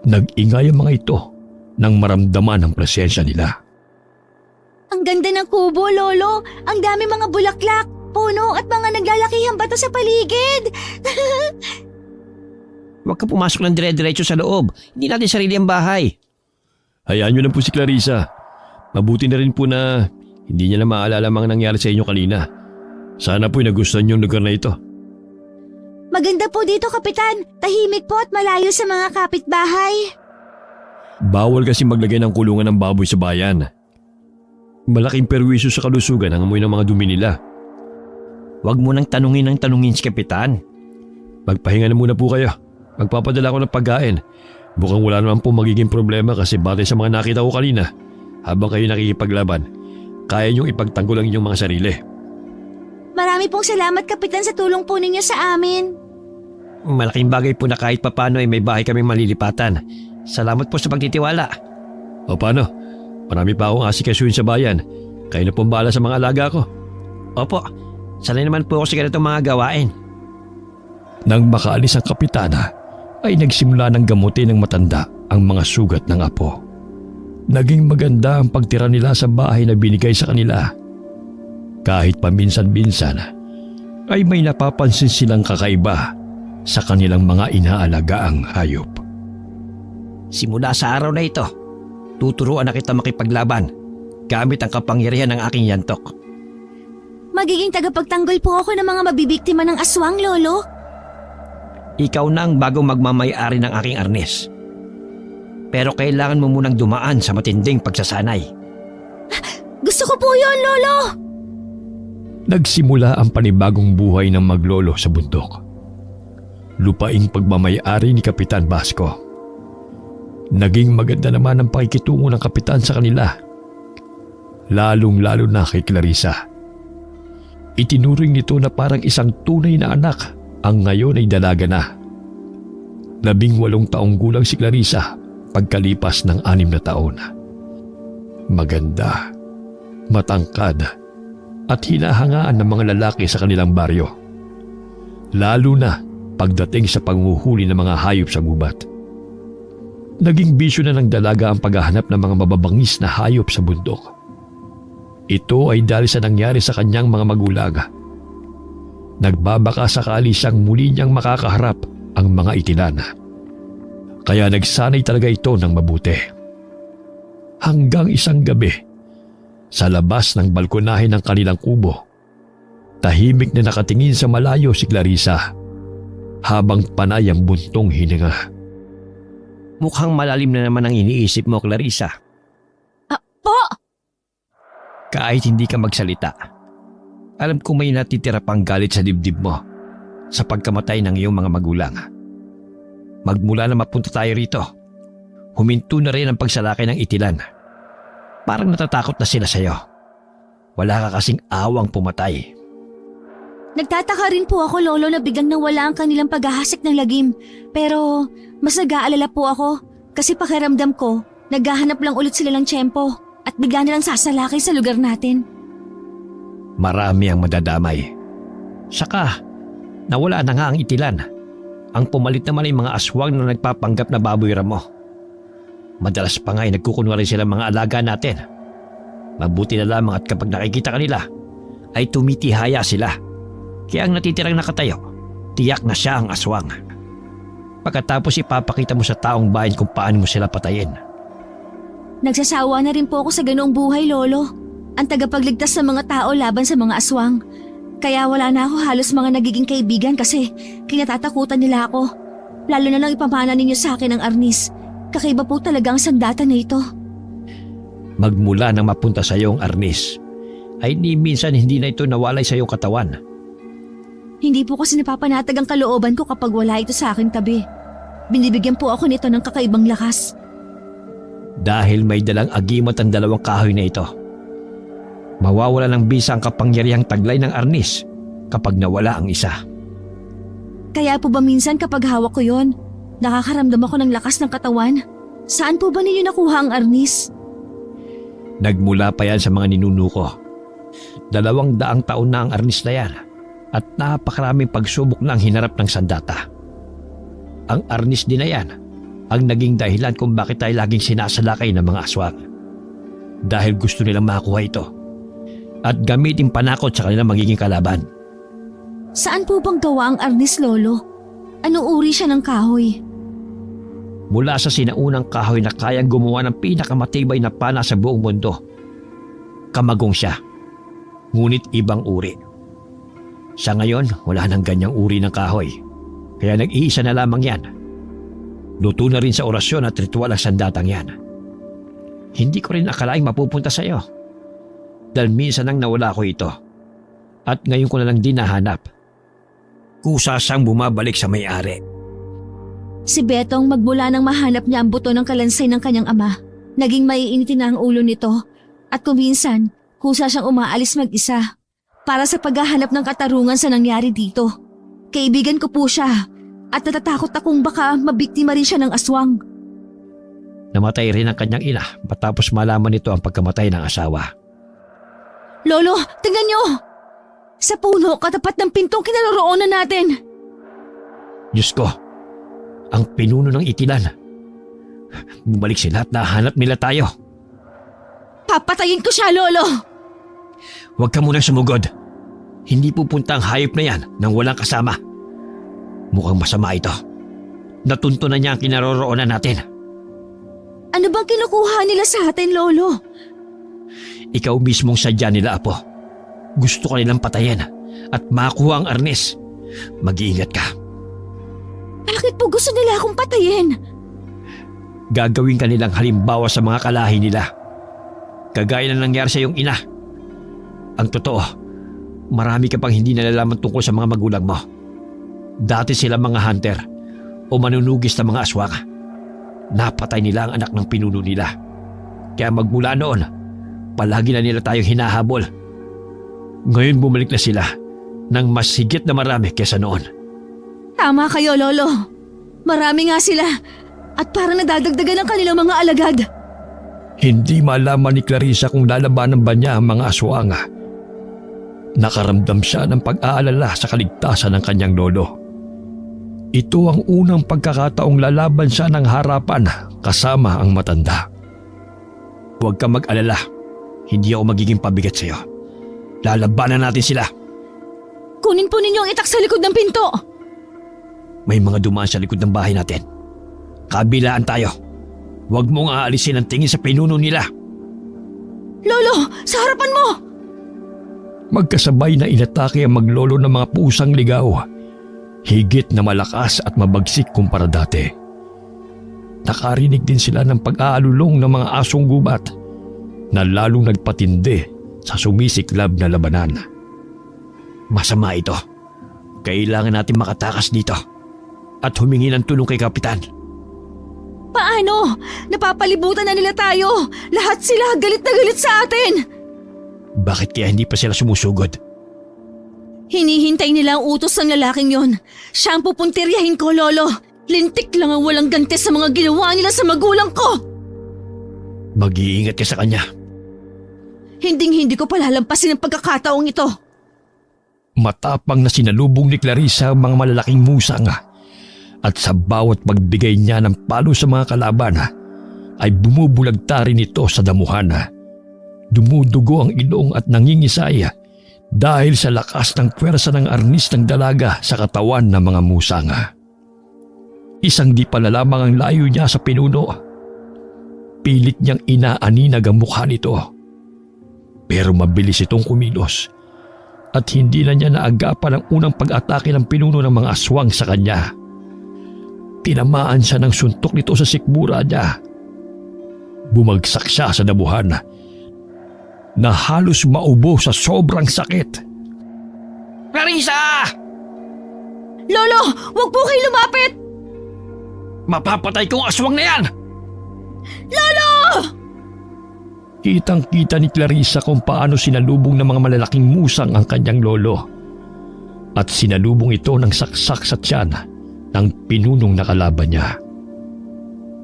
Nag-ingay ang mga ito nang maramdaman ang presensya nila. Ang ganda ng kubo, Lolo. Ang dami mga bulaklak, puno at mga naglalakihang bata sa paligid. Huwag ka pumasok ng dire-diretso sa loob. Hindi natin sarili ang bahay. Hayaan niyo lang po si Clarissa. Mabuti na rin po na hindi niya na maalala mga nangyari sa inyo kanina. Sana po'y nagustuhan niyo ang lugar na ito. Maganda po dito, Kapitan. Tahimik po at malayo sa mga kapitbahay. Bawal kasi maglagay ng kulungan ng baboy sa bayan. Malaking perwisyo sa kalusugan ang amoy ng mga dumi nila. Huwag mo nang tanungin si Kapitan. Magpahinga na muna po kayo. Magpapadala ko ng pagkain. Mukhang wala naman po magiging problema kasi batay sa mga nakita ko kanina, habang kayo nakikipaglaban, kaya niyong ipagtanggol ang inyong mga sarili. Marami pong salamat, Kapitan, sa tulong po ninyo sa amin. Malaking bagay po na kahit papano ay may bahay kaming malilipatan. Salamat po sa pagtitiwala. O paano? Marami pa akong asikasuhin sa bayan. Kayo na pong bahala sa mga alaga ko. Opo, sanay naman po ako sa ganitong mga gawain. Nang makaalis ang kapitana, ay nagsimula ng gamutin ng matanda ang mga sugat ng apo. Naging maganda ang pagtira nila sa bahay na binigay sa kanila. Kahit paminsan-minsan ay may napapansin silang kakaiba sa kanilang mga inaalagaang hayop. Simula sa araw na ito, tuturuan na kita makipaglaban gamit ang kapangyarihan ng aking yantok. Magiging tagapagtanggol po ako ng mga mabibiktima ng aswang, Lolo. Ikaw na ang bagong magmamay-ari ng aking arnes. Pero kailangan mo munang dumaan sa matinding pagsasanay. Gusto ko po yun, Lolo! Nagsimula ang panibagong buhay ng maglolo sa bundok. Lupaing pagmamay-ari ni Kapitan Basco. Naging maganda naman ang pakikitungo ng kapitan sa kanila. Lalong-lalo na kay Clarissa. Itinuring nito na parang isang tunay na anak ang ngayon ay dalaga na. 18 taong gulang si Clarissa pagkalipas ng 6 na taon. Maganda, matangkad at hinahangaan ng mga lalaki sa kanilang baryo. lalo na pagdating sa panghuhuli ng mga hayop sa gubat. Naging bisyo na ng dalaga ang paghahanap ng mga mababangis na hayop sa bundok. Ito ay dahil sa nangyari sa kanyang mga magulang. Nagbabaka sakali siyang muli niyang makakaharap ang mga itilan. Kaya nagsanay talaga ito ng mabuti. Hanggang isang gabi, sa labas ng balkonahe ng kanilang kubo, tahimik na nakatingin sa malayo si Clarissa habang panay ang buntong hininga. Mukhang malalim na naman ang iniisip mo, Clarissa. Po! Kahit hindi ka magsalita, alam kong may natitira pang galit sa dibdib mo sa pagkamatay ng iyong mga magulang. Magmula na mapunta tayo rito, huminto na rin ang pagsalakay ng itilan. Parang natatakot na sila sa'yo. Wala ka kasing awang pumatay. Nagtataka rin po ako, Lolo, na biglang nawala ang kanilang paghahasik ng lagim. Pero mas nag-aalala po ako kasi pakiramdam ko, naghahanap lang ulit sila ng tiyempo at bigla nilang sasalakay sa lugar natin. Marami ang madadamay. Saka, nawala na nga ang itilan. Ang pumalit naman ay mga aswang na nagpapanggap na baboy ramo. Madalas pa nga ay nagkukunwari sila mga alaga natin. Mabuti na lamang at kapag nakikita kanila, ay tumitihaya sila. Kaya ang natitirang nakatayo, tiyak na siya ang aswang. Pagkatapos ipapakita mo sa taong bayan kung paano mo sila patayin. Nagsasawa na rin po ako sa ganoong buhay, Lolo. Ang tagapagligtas sa mga tao laban sa mga aswang. Kaya wala na ako halos mga nagiging kaibigan kasi kinatatakutan nila ako. Lalo na lang ipamana ninyo sa akin ang arnis. Kakaiba po talaga ang sandata na ito. Magmula nang mapunta sa iyong arnis, ay ni minsan hindi na ito nawalay sa iyong katawan. Hindi po kasi napapanatag ang kalooban ko kapag wala ito sa aking tabi. Binibigyan po ako nito ng kakaibang lakas. Dahil may dalang agimat ang dalawang kahoy na ito. Mawawala ng bisa ang kapangyarihang taglay ng arnis kapag nawala ang isa. Kaya po ba minsan kapag hawak ko yon, nakakaramdam ako ng lakas ng katawan? Saan po ba ninyo nakuha ang arnis? Nagmula pa yan sa mga ninuno ko. 200 taon na ang arnis na yan at napakaraming pagsubok na ang hinarap ng sandata. Ang arnis din na yan ang naging dahilan kung bakit tayo laging sinasalakay ng mga aswang. Dahil gusto nilang makuha ito at gamitin panakot sa kanilang magiging kalaban. Saan po bang gawa ang arnis, Lolo? Anong uri siya ng kahoy? Mula sa sinaunang kahoy na kayang gumawa ng pinakamatibay na pana sa buong mundo. Kamagong siya, ngunit ibang uri. Sa ngayon, wala nang ganyang uri ng kahoy, kaya nag-iisa na lamang yan. Luto na rin sa orasyon at ritual ang sandatang yan. Hindi ko rin akalaing mapupunta sa iyo. Dahil minsan nang nawala ko ito. At ngayon ko na lang din nahanap. Kusa siyang bumabalik sa may-ari. Si Betong magmula nang mahanap niya ang buto ng kalansay ng kanyang ama. Naging maiinitin na ang ulo nito. At kuminsan, kusa siyang umaalis mag-isa. Para sa paghahanap ng katarungan sa nangyari dito. Kaibigan ko po siya. At natatakot akong baka mabiktima rin siya ng aswang. Namatay rin ang kanyang ina matapos malaman nito ang pagkamatay ng asawa. Lolo, tingnan niyo! Sa puno katapat ng pintong kinaroroonan natin. Diyos ko, ang pinuno ng itilan. Bumalik sila at nahanap nila tayo. Papatayin ko siya, Lolo! Huwag ka munang sumugod. Hindi pupunta ang hayop na yan nang walang kasama. Mukhang masama ito. Natuntunan niya ang kinaroroonan natin. Ano bang kinukuha nila sa atin, Lolo? Ikaw mismong sadya nila, Apo. Gusto ka nilang patayin at makuha ang arnis. Mag-iingat ka. Bakit po gusto nila akong patayin? Gagawin ka nilang halimbawa sa mga kalahi nila. Kagaya na nangyari sa iyong ina. Ang totoo, marami ka pang hindi nalalaman tungkol sa mga magulang mo. Dati sila mga hunter o manunugis na mga aswang. Napatay nila ang anak ng pinuno nila. Kaya magmula noon, palagi na nila tayong hinahabol. Ngayon bumalik na sila ng mas higit na marami kesa noon. Tama kayo, Lolo. Marami nga sila at parang nadadagdagan ang kanilang mga alagad. Hindi malaman ni Clarissa kung lalabanan ba niya ang mga aswang. Nakaramdam siya ng pag-aalala sa kaligtasan ng kanyang lolo. Ito ang unang pagkakataong lalaban siya ng harapan kasama ang matanda. Huwag kang mag-alala. Hindi ako magiging pabigat sa'yo. Lalabanan natin sila. Kunin po ninyo ang itak sa likod ng pinto. May mga dumaan sa likod ng bahay natin. Kabilaan tayo. Huwag mong aalisin ang tingin sa pinuno nila. Lolo, sa harapan mo! Magkasabay na inatake ang maglolo ng mga pusang ligaw. Higit na malakas at mabagsik kumpara dati. Nakarinig din sila ng pag-aalulong ng mga asong gubat na lalong nagpatindi sa sumisiklab na labanan. Masama ito. Kailangan natin makatakas dito at humingi ng tulong kay Kapitan. Paano? Napapalibutan na nila tayo. Lahat sila galit na galit sa atin. Bakit kaya hindi pa sila sumusugod? Hinihintay nila ang utos ng lalaking yon. Siya ang pupuntiryahin ko, Lolo. Lintik lang ang walang ganti sa mga ginawa nila sa magulang ko. Mag-iingat ka sa kanya. Hinding-hindi ko palalampasin ang pagkakataong ito. Matapang na sinalubong ni Clarissa ang mga malalaking musang at sa bawat pagbigay niya ng palo sa mga kalaban ay bumubulagta rin ito sa damuhan. Dumudugo ang ilong at nangingisay dahil sa lakas ng pwersa ng arnis ng dalaga sa katawan ng mga musang. Isang di pala lamang ang layo niya sa pinuno. Pilit niyang inaaninag ang mukha nito. Pero mabilis itong kumilos at hindi na niya naagapan ang unang pag-atake ng pinuno ng mga aswang sa kanya. Tinamaan siya ng suntok nito sa sikmura niya. Bumagsak siya sa damuhan na halos maubo sa sobrang sakit. Clarissa! Lolo, wag po kayo lumapit! Mapapatay kong aswang na yan! Lolo! Kitang-kita ni Clarissa kung paano sinalubong ng mga malalaking musang ang kanyang lolo. At sinalubong ito ng saksak sa tiyan ng pinunong nakalaban niya.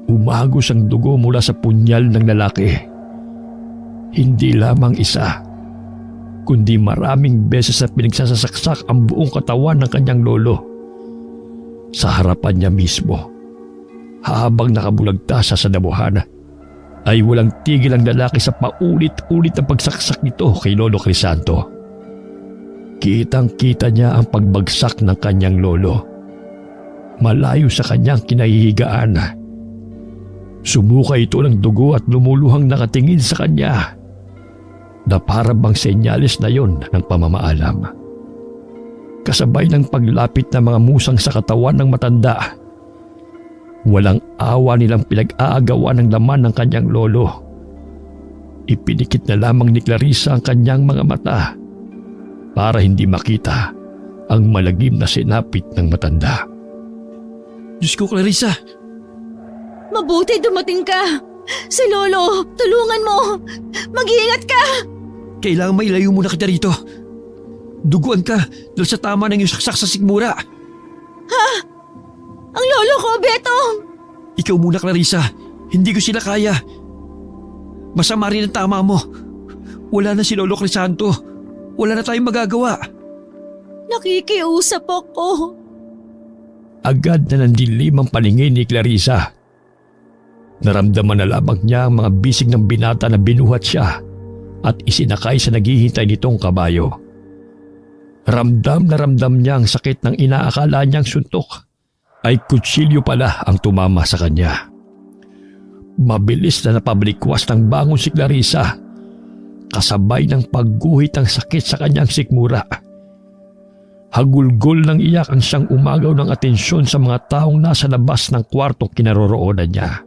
Umagos ang dugo mula sa punyal ng lalaki. Hindi lamang isa, kundi maraming beses na pinagsasasaksak ang buong katawan ng kanyang lolo. Sa harapan niya mismo, habang nakabulagta siya sa damuhan, ay walang tigil ang lalaki sa paulit-ulit na pagsaksak nito kay Lolo Crisanto. Kitang-kita niya ang pagbagsak ng kanyang lolo. Malayo sa kanyang kinahihigaan. Sumuka ito ng dugo at lumuluhang nakatingin sa kanya na para bang senyales na yon ng pamamaalam. Kasabay ng paglapit ng mga musang sa katawan ng matanda, walang awa nilang pinag-aagawan ng laman ng kanyang lolo. Ipinikit na lamang ni Clarissa ang kanyang mga mata para hindi makita ang malagim na sinapit ng matanda. Diyos ko, Clarissa! Mabuti dumating ka! Si Lolo, tulungan mo! Mag-iingat ka! Kailangan mailayo muna kita rito. Duguan ka dahil sa tama ng iyong saksak sa sikmura. Ha? Ang lolo ko, Betong! Ikaw muna, Clarissa. Hindi ko sila kaya. Masama rin ang tama mo. Wala na si Lolo Crisanto. Wala na tayong magagawa. Nakikiusap ako. Agad na nandilim ang paningin ni Clarissa. Naramdaman na lamang niya ang mga bisig ng binata na binuhat siya at isinakay sa naghihintay nitong kabayo. Ramdam na ramdam niya ang sakit ng inaakala niyang suntok ay kutsilyo pala ang tumama sa kanya. Mabilis na napabalikwas ng bangon si Clarissa, kasabay ng pagguhit ng sakit sa kanyang sikmura. Hagulgol ng iyak ang siyang umagaw ng atensyon sa mga taong nasa labas ng kwartong kinaroroonan niya.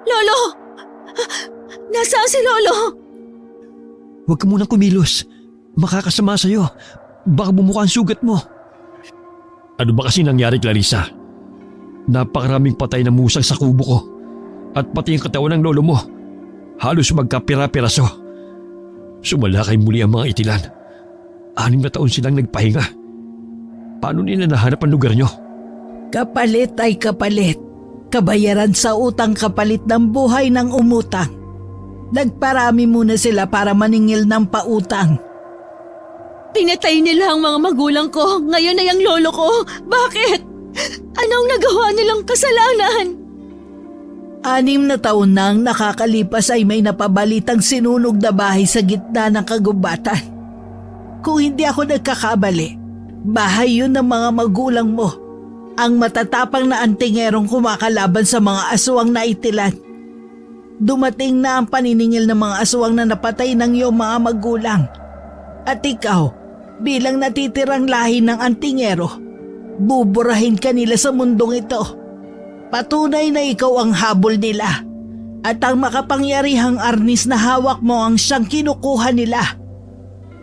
Lolo! Nasaan si Lolo? Huwag ka munang kumilos. Makakasama sa'yo. Baka bumuka ang sugat mo. Ano ba kasi nangyari, Clarissa? Napakaraming patay na musang sa kubo ko at pati ang katawan ng lolo mo. Halos magkapira-piraso. Sumalakay muli ang mga itilan. 6 na taon silang nagpahinga. Paano nila nahanap ang lugar nyo? Kapalit ay kapalit. Kabayaran sa utang kapalit ng buhay ng umutang. Nagparami muna sila para maningil ng pautang. Pinatay nila ang mga magulang ko. Ngayon ay ang lolo ko. Bakit? Anong nagawa nilang kasalanan? 6 na taon nang nakakalipas ay may napabalitang sinunog na bahay sa gitna ng kagubatan. Kung hindi ako nagkakabali, bahay yun ng mga magulang mo. Ang matatapang na antingerong kumakalaban sa mga aswang na itilan. Dumating na ang paniningil ng mga aswang na napatay ng iyong mga magulang. At ikaw, bilang natitirang lahi ng antingero, buburahin ka nila sa mundong ito. Patunay na ikaw ang habol nila at ang makapangyarihang arnis na hawak mo ang siyang kinukuha nila.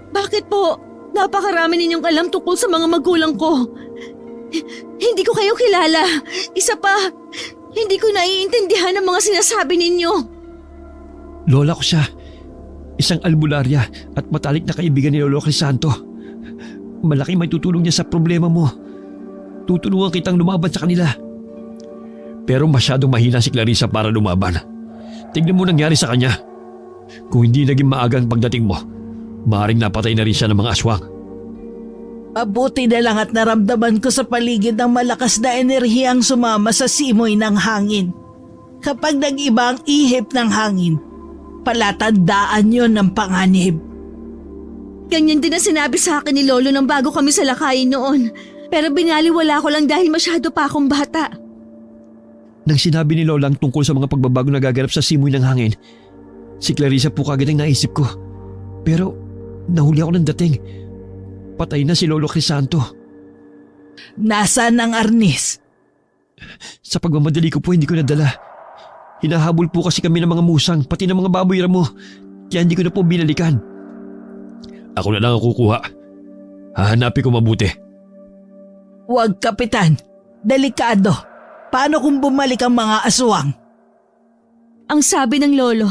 Bakit po? Napakarami ninyong alam tungkol sa mga magulang ko. Hindi ko kayo kilala. Isa pa, hindi ko naiintindihan ang mga sinasabi ninyo. Lola ko siya. Isang albularya at matalik na kaibigan ni Lolo Crisanto. Malaki may tutulong niya sa problema mo. Tutulungan kitang lumaban sa kanila. Pero masyadong mahina si Clarissa para lumaban. Tignan mo nangyari sa kanya. Kung hindi naging maaga ang pagdating mo, maaaring napatay na rin siya ng mga aswang. Mabuti na lang at naramdaman ko sa paligid ng malakas na enerhiyang sumama sa simoy ng hangin. Kapag nag-iba ang ihip ng hangin, palatandaan yon ng panganib. Ganyan din ang sinabi sa akin ni Lolo nang bago kami salakayin noon. Pero binaliwala ko lang dahil masyado pa akong bata. Nang sinabi ni Lola ang tungkol sa mga pagbabago na gaganap sa simoy ng hangin, si Clarissa po kagad ang naisip ko. Pero nahuli ako ng dating. Patay na si Lolo Crisanto. Nasaan ang arnis? Sa pagmamadali ko po hindi ko nadala. Hinahabol po kasi kami ng mga musang pati ng mga baboy ramo. Kaya hindi ko na po binalikan. Ako na lang ang kukuha. Hahanapin ko mabuti. Huwag, Kapitan. Delikado. Paano kung bumalik ang mga aswang? Ang sabi ng Lolo,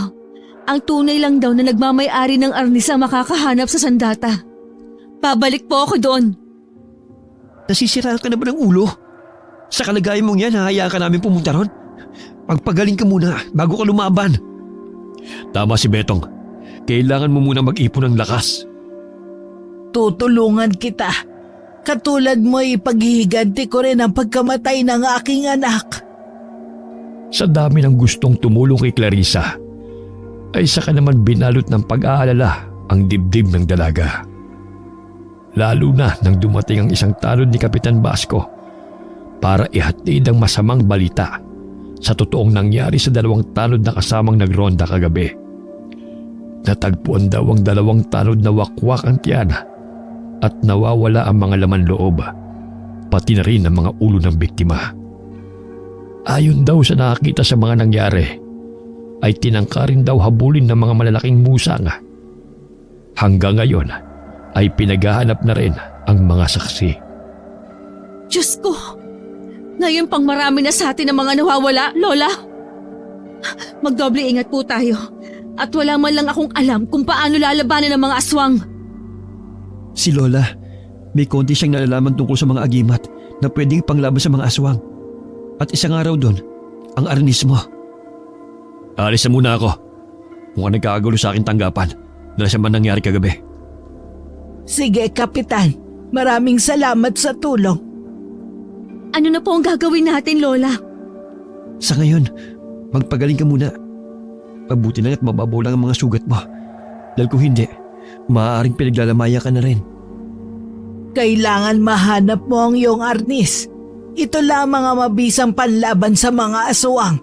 ang tunay lang daw na nagmamay-ari ng arnis ang makakahanap sa sandata. Babalik po ako doon. Nasisiraan ka na ba ng ulo? Sa kalagayan mong yan, hahayaan ka namin pumunta ron? Magpagaling ka muna bago ka lumaban. Tama si Betong. Kailangan mo muna mag-ipon ng lakas. Tutulungan kita. Katulad mo ipaghihiganti ko rin ang pagkamatay ng aking anak. Sa dami ng gustong tumulong kay Clarissa, ay saka naman binalot ng pag-aalala ang dibdib ng dalaga. Lalo na nang dumating ang isang tanod ni Kapitan Basco para ihatid ang masamang balita sa totoong nangyari sa 2 tanod na kasamang nagronda kagabi. Natagpuan daw ang 2 tanod na wakwak ang tiyan at nawawala ang mga laman loob, pati na rin ang mga ulo ng biktima. Ayon daw sa nakakita sa mga nangyari, ay tinangka rin daw habulin ng mga malalaking musang. Hanggang ngayon ay pinaghahanap na rin ang mga saksi. Diyos ko! Ngayon pang marami na sa atin ang mga nawawala, Lola. Magdoble ingat po tayo. At wala man lang akong alam kung paano lalabanan ng mga aswang. Si Lola, may konti siyang nalalaman tungkol sa mga agimat na pwedeng panglaban sa mga aswang. At isang araw doon, ang arnis mo. Alis na muna ako. Mukhang nagkakagulo sa aking tanggapan na sa man nangyari kagabi. Sige, Kapitan. Maraming salamat sa tulong. Ano na po ang gagawin natin, Lola? Sa ngayon, magpagaling ka muna. Mabuti na at mababaw lang ang mga sugat mo. Dahil kung hindi, maaaring pinaglalamaya ka na rin. Kailangan mahanap mo ang iyong arnis. Ito lamang ang mabisang panlaban sa mga aswang.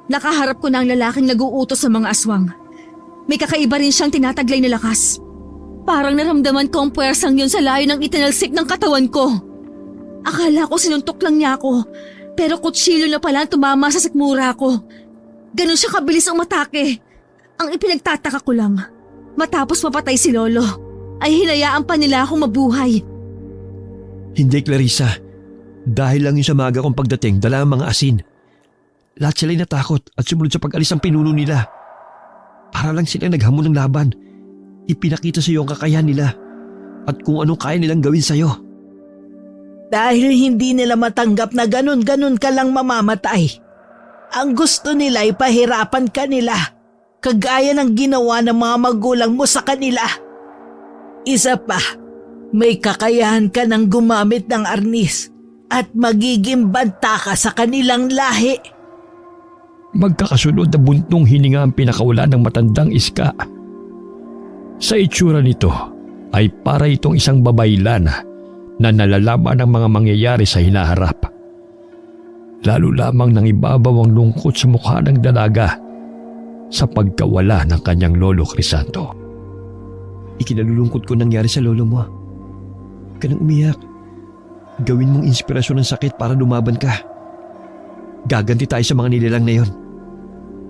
Nakaharap ko na ang lalaking nag-uutos sa mga aswang. May kakaiba rin siyang tinataglay na lakas. Parang naramdaman ko ang puwersang yun sa layo ng itinalsik ng katawan ko. Akala ko sinuntok lang niya ako, pero kutsilyo na pala ang tumama sa sikmura ko. Ganon siya kabilis umatake. Ang ipinagtataka ko lang, matapos mapatay si Lolo, ay hinayaan pa nila akong mabuhay. Hindi, Clarissa. Dahil lang yung sa maaga kong pagdating, dala ang mga asin. Lahat sila'y natakot at sumunod sa pag-alis ang pinuno nila. Para lang sila naghamon ng laban. Ipinakita sa iyo ang kakayahan nila at kung anong kaya nilang gawin sa iyo. Dahil hindi nila matanggap na ganun-ganun ka lang mamamatay. Ang gusto nila ay pahirapan ka nila, kagaya ng ginawa ng mga magulang mo sa kanila. Isa pa, may kakayahan ka ng gumamit ng arnis at magiging banta ka sa kanilang lahi. Magkakasunod na buntong hininga ang pinakawala ng matandang Iska. Sa itsura nito ay para itong isang babaylan na nalalaman ng mga mangyayari sa hinaharap. Lalo lamang nang ibabaw ang lungkot sa mukha ng dalaga sa pagkawala ng kanyang lolo Crisanto. Ikinalulungkot ko nangyari sa lolo mo. Huwag ka nang umiyak. Gawin mong inspirasyon ng sakit para lumaban ka. Gaganti tayo sa mga nilalang na yon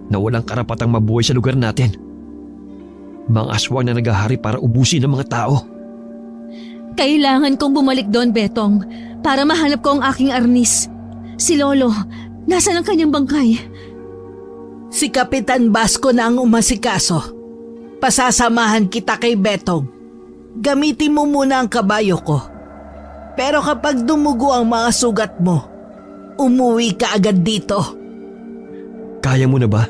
na walang karapatang mabuhay sa lugar natin. Mga aswang na naghahari para ubusin ng mga tao. Kailangan kong bumalik doon, Betong, para mahanap ko ang aking arnis. Si Lolo, nasaan ang kanyang bangkay? Si Kapitan Basco na ang umasikaso. Pasasamahan kita kay Betong. Gamitin mo muna ang kabayo ko. Pero kapag dumugo ang mga sugat mo, umuwi ka agad dito. Kaya mo na ba?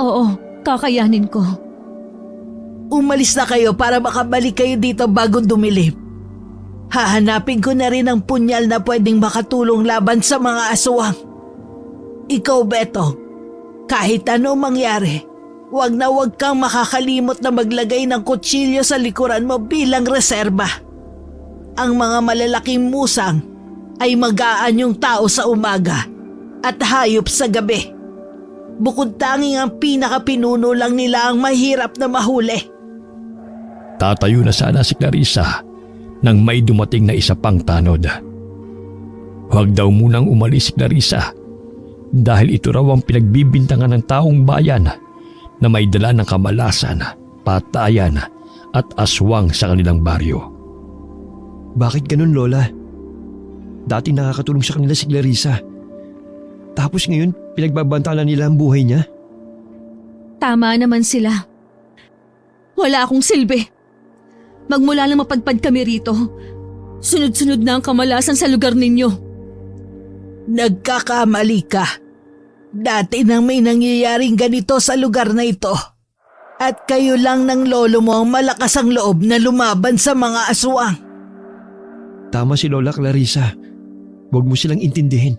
Oo, kakayanin ko. Umalis na kayo para makabalik kayo dito bago dumilim. Hahanapin ko na rin ang punyal na pwedeng makatulong laban sa mga aswang. Ikaw, Betong, kahit ano mangyari, wag na wag kang makakalimot na maglagay ng kutsilyo sa likuran mo bilang reserba. Ang mga malalaking musang ay mag-aanyong tao sa umaga at hayop sa gabi. Bukod tanging ang pinakapinuno lang nila ang mahirap na mahuli. Tatayo na sana si Clarissa nang may dumating na isa pang tanod. Huwag daw munang umalis si Clarissa dahil ito raw ang pinagbibintangan ng taong bayan na may dala ng kamalasan, patayan at aswang sa kanilang baryo. Bakit ganun, Lola? Dati nakakatulong sa kanila si Clarissa. Tapos ngayon, pinagbabantalan nila ang buhay niya? Tama naman sila. Wala akong silbi. Magmula lang mapadpad kami rito, sunod-sunod na ang kamalasan sa lugar ninyo. Nagkakamali ka. Dati nang may nangyayaring ganito sa lugar na ito. At kayo lang ng lolo mo ang malakas ang loob na lumaban sa mga aswang. Tama si Lola Clarissa. Huwag mo silang intindihin.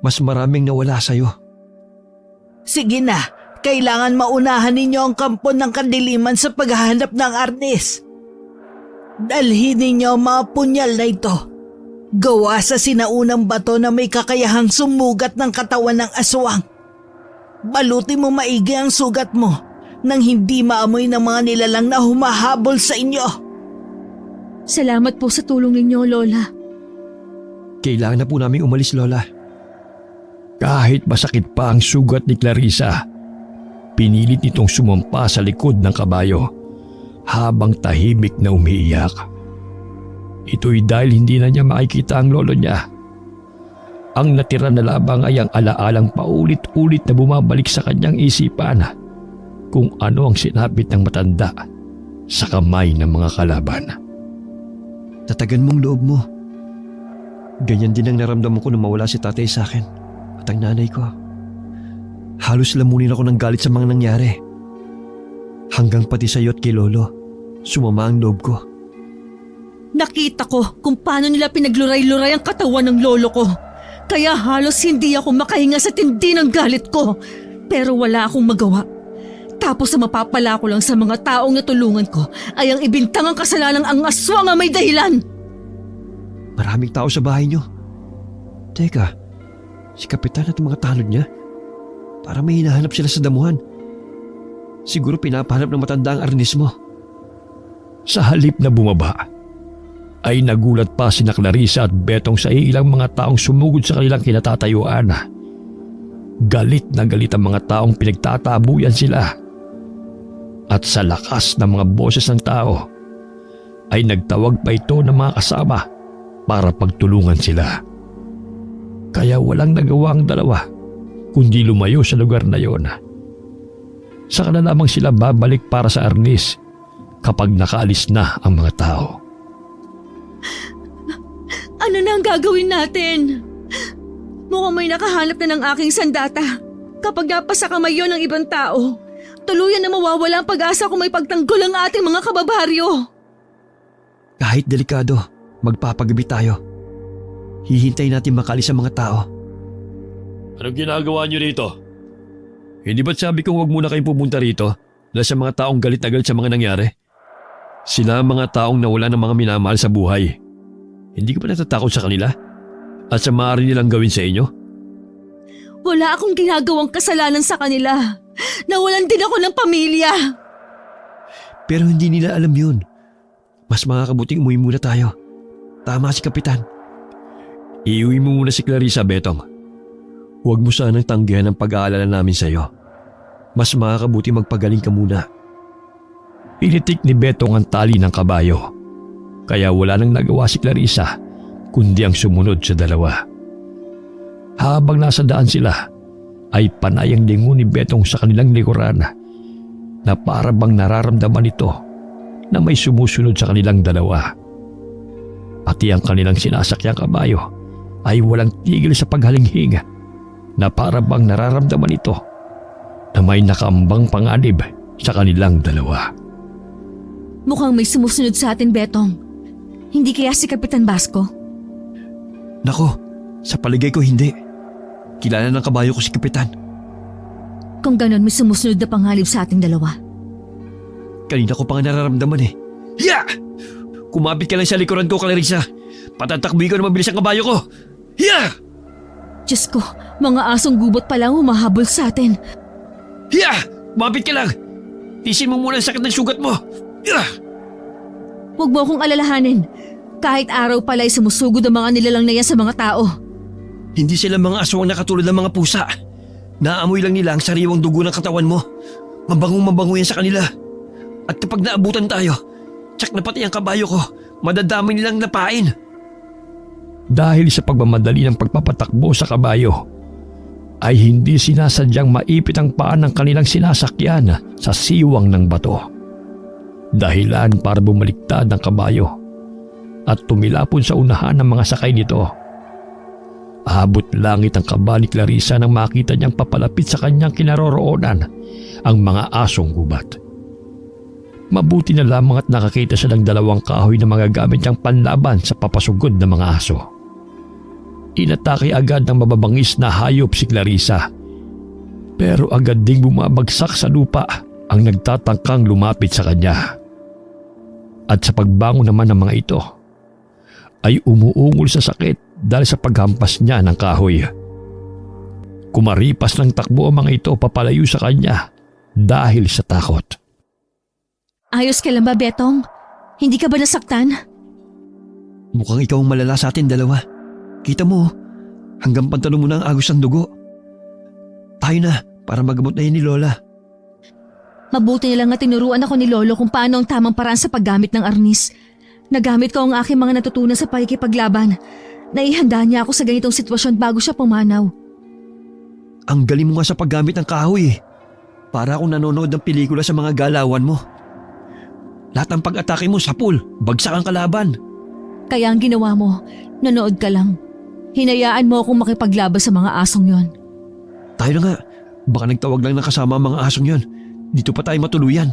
Mas maraming nawala sa'yo. Sige na, kailangan maunahan ninyo ang kampo ng kadiliman sa paghahanap ng arnis. Dalhin ninyo ang mga punyal na ito. Gawa sa sinaunang bato na may kakayahang sumugat ng katawan ng aswang. Balutin mo maigi ang sugat mo nang hindi maamoy ng mga nilalang na humahabol sa inyo. Salamat po sa tulong ninyo, Lola. Kailangan na po namin umalis, Lola. Kahit masakit pa ang sugat ni Clarissa, pinilit nitong sumampa sa likod ng kabayo habang tahimik na umiiyak. Ito'y dahil hindi na niya makikita ang lolo niya. Ang natira na labang ay ang alaalang paulit-ulit na bumabalik sa kanyang isipan kung ano ang sinapit ng matanda sa kamay ng mga kalaban. Tatagan mong loob mo. Ganyan din ang naramdaman ko nung mawala si tatay sa akin at ang nanay ko. Halos lamunin ako ng galit sa mga nangyari. Hanggang pati sa'yo at kay lolo, sumama ang loob ko. Nakita ko kung paano nila pinagluray-luray ang katawan ng lolo ko. Kaya halos hindi ako makahinga sa tindi ng galit ko. Pero wala akong magawa. Tapos sa mapapala ko lang sa mga taong natulungan ko ay ang ibintang ang kasalanang ang aswang ang may dahilan. Maraming tao sa bahay niyo. Teka, si Kapitan at mga tanod niya, para may hinahanap sila sa damuhan. Siguro pinapahanap ng matanda ang arnis mo. Sa halip na bumaba, ay nagulat pa sina Clarissa at Betong sa ilang mga taong sumugod sa kanilang kinatatayuan. Galit na galit ang mga taong pinagtatabuyan sila. At sa lakas ng mga boses ng tao, ay nagtawag pa ito ng mga kasama para pagtulungan sila. Kaya walang nagawa ang dalawa kundi lumayo sa lugar na yon. Saka na lamang sila babalik para sa arnis kapag nakaalis na ang mga tao. Ano na ang gagawin natin? Mukhang may nakahanap na ng aking sandata. Kapag napasa kamay yun ng ibang tao, Tuluyan na mawawala ang pag-asa kung may pagtanggol ang ating mga kababaryo. Kahit delikado, magpapagabi tayo. Hihintayin natin makalis ang mga tao. Anong ginagawa niyo rito? Hindi ba't sabi kong huwag muna kayong pumunta rito dahil sa mga taong galit na galit sa mga nangyari? Sila ang mga taong nawala ng mga minamahal sa buhay. Hindi ka ba natatakot sa kanila? At sa maaari nilang gawin sa inyo? Wala akong ginagawang kasalanan sa kanila. Nawalan din ako ng pamilya. Pero hindi nila alam yun. Mas makakabuting umuwi muna tayo. Tama si Kapitan. Iuwi mo muna si Clarissa, Betong. Huwag mo sanang tanggihan ang pag-aalala namin sa iyo. Mas makakabuti magpagaling ka muna. Pinitik ni Betong ang tali ng kabayo. Kaya wala nang nagawa si Clarissa kundi ang sumunod sa dalawa. Habang nasa daan sila, ay panay ang lingon ni Betong sa kanilang likuran na para bang nararamdaman ito na may sumusunod sa kanilang dalawa. Pati ang kanilang sinasakyang kabayo ay walang tigil sa paghalinghing na para bang nararamdaman ito na may nakaambang panganib sa kanilang dalawa. Mukhang may sumusunod sa atin, Betong. Hindi kaya si Kapitan Basco? Nako, sa paligay ko hindi. Kilala ng kabayo ko si Kapitan. Kung ganon, may sumusunod na pangalib sa ating dalawa. Kanina ko pa nga nararamdaman eh. Hiya! Kumapit ka lang sa likuran ko, Clarissa. Patatakbuhin ko na mabilis ang kabayo ko. Hiya! Diyos ko, mga asong gubot pa lang humahabol sa atin. Hiya! Kumapit ka lang! Tisin mo muna ang sakit ng sugat mo. Hiya! Huwag mo akong alalahanin. Kahit araw pala ay sumusugod ang mga nilalang na yan sa mga tao. Hindi sila mga aswang na katulad ng mga pusa. Naamoy lang nila ang sariwang dugo ng katawan mo. Mabangong-mabango yan sa kanila. At kapag naabutan tayo, tsak na pati ang kabayo ko, madadami nilang napain. Dahil sa pagmamadali ng pagpapatakbo sa kabayo, ay hindi sinasadyang maipit ang paan ng kanilang sinasakyan sa siwang ng bato. Dahilan para bumaliktad ang kabayo at tumilapon sa unahan ng mga sakay nito. Abot langit ang kaba ni Clarissa nang makita niyang papalapit sa kanyang kinaroroonan ang mga asong gubat. Mabuti na lamang at nakakita siya ng dalawang kahoy na magagamit niyang panlaban sa papasugod ng mga aso. Inatake agad ng mababangis na hayop si Clarissa. Pero agad ding bumabagsak sa lupa ang nagtatangkang lumapit sa kanya. At sa pagbangon naman ng mga ito, ay umuungol sa sakit dahil sa paghampas niya ng kahoy. Kumaripas ng takbo ang mga ito papalayo sa kanya dahil sa takot. Ayos ka lang ba, Betong? Hindi ka ba nasaktan? Mukhang ikaw ang malala sa atin dalawa. Kita mo, hanggang pantalon mo na ang agos ng dugo. Tayo na para magamot na yan ni Lola. Mabuti na lang na tinuruan ako ni Lolo kung paano ang tamang paraan sa paggamit ng arnis. Nagamit ko ang aking mga natutunan sa pakikipaglaban. Naihanda niya ako sa ganitong sitwasyon bago siya pumanaw. Ang galing mo nga sa paggamit ng kahoy eh. Para akong nanonood ng pelikula sa mga galawan mo. Lahat ng pag-atake mo sa pool, bagsak ang kalaban. Kaya ang ginawa mo, nanood ka lang. Hinayaan mo akong makipaglaban sa mga asong yon. Tayo na nga, baka nagtawag lang ng kasama ang mga asong yon. Dito pa tayo matuluyan.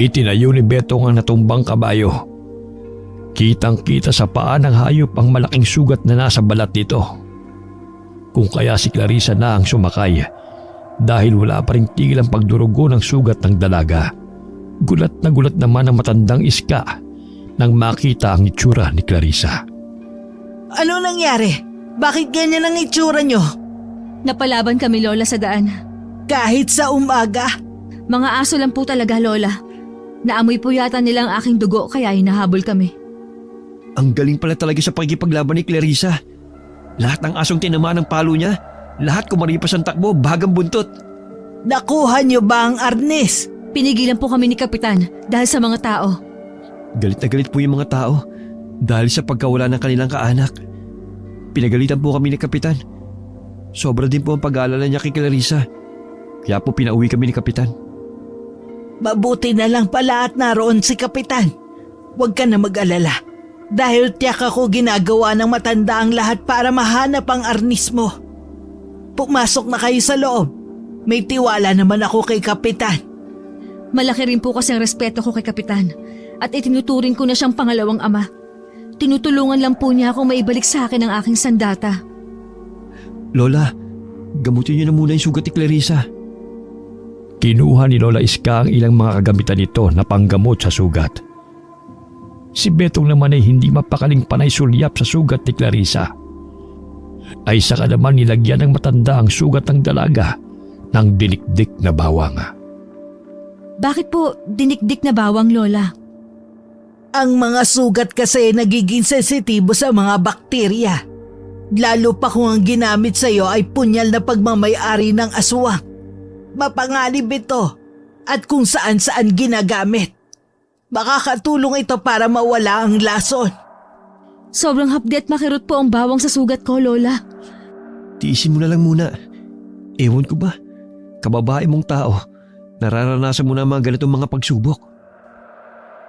Itinayo ni Betong ang natumbang kabayo. Kitang-kita sa paa ng hayop ang malaking sugat na nasa balat nito. Kung kaya si Clarissa na ang sumakay dahil wala pa rin tigil ang pagdurugo ng sugat ng dalaga. Gulat na gulat naman ang matandang iska nang makita ang itsura ni Clarissa. Ano nangyari? Bakit ganyan ang itsura nyo? Napalaban kami, Lola, sa daan. Kahit sa umaga? Mga aso lang po talaga, Lola. Naamoy po yata nila ang aking dugo kaya hinahabol kami. Ang galing pala talaga sa pakikipaglaban ni Clarissa. Lahat ng asong tinamaan ng palo niya, lahat kumaripas ang takbo, bagang buntot. Nakuha nyo ba ang arnis? Pinigilan po kami ni Kapitan dahil sa mga tao. Galit na galit po yung mga tao dahil sa pagkawala ng kanilang kaanak. Pinagalitan po kami ni Kapitan. Sobra din po ang pag-aalala niya kay Clarissa. Kaya po pinauwi kami ni Kapitan. Mabuti na lang pala at naroon si Kapitan. Huwag ka na mag-alala. Dahil tiyak ako ginagawa ng matanda ang lahat para mahanap ang arnis mo. Pumasok na kayo sa loob. May tiwala naman ako kay Kapitan. Malaki rin po kasi ang respeto ko kay Kapitan at itinuturing ko na siyang pangalawang ama. Tinutulungan lang po niya akong maibalik sa akin ang aking sandata. Lola, gamutin niyo na muna yung sugat ni Clarissa. Kinuha ni Lola Iska ang ilang mga kagamitan nito na panggamot sa sugat. Si Betong naman ay hindi mapakaling panay sulyap sa sugat ni Clarissa. Ay saka naman nilagyan ng matanda ang sugat ng dalaga ng dinikdik na bawang. Bakit po dinikdik na bawang, Lola? Ang mga sugat kasi nagiging sensitibo sa mga bakterya. Lalo pa kung ang ginamit sa iyo ay punyal na pagmamayari ng aswang. Mapanganib ito at kung saan-saan ginagamit. Makakatulong ito para mawala ang lason. Sobrang hapdi at makirot po ang bawang sa sugat ko, Lola. Tiisin mo na lang muna. Ewan ko ba, kababae mong tao, nararanasan mo na mga ganitong mga pagsubok.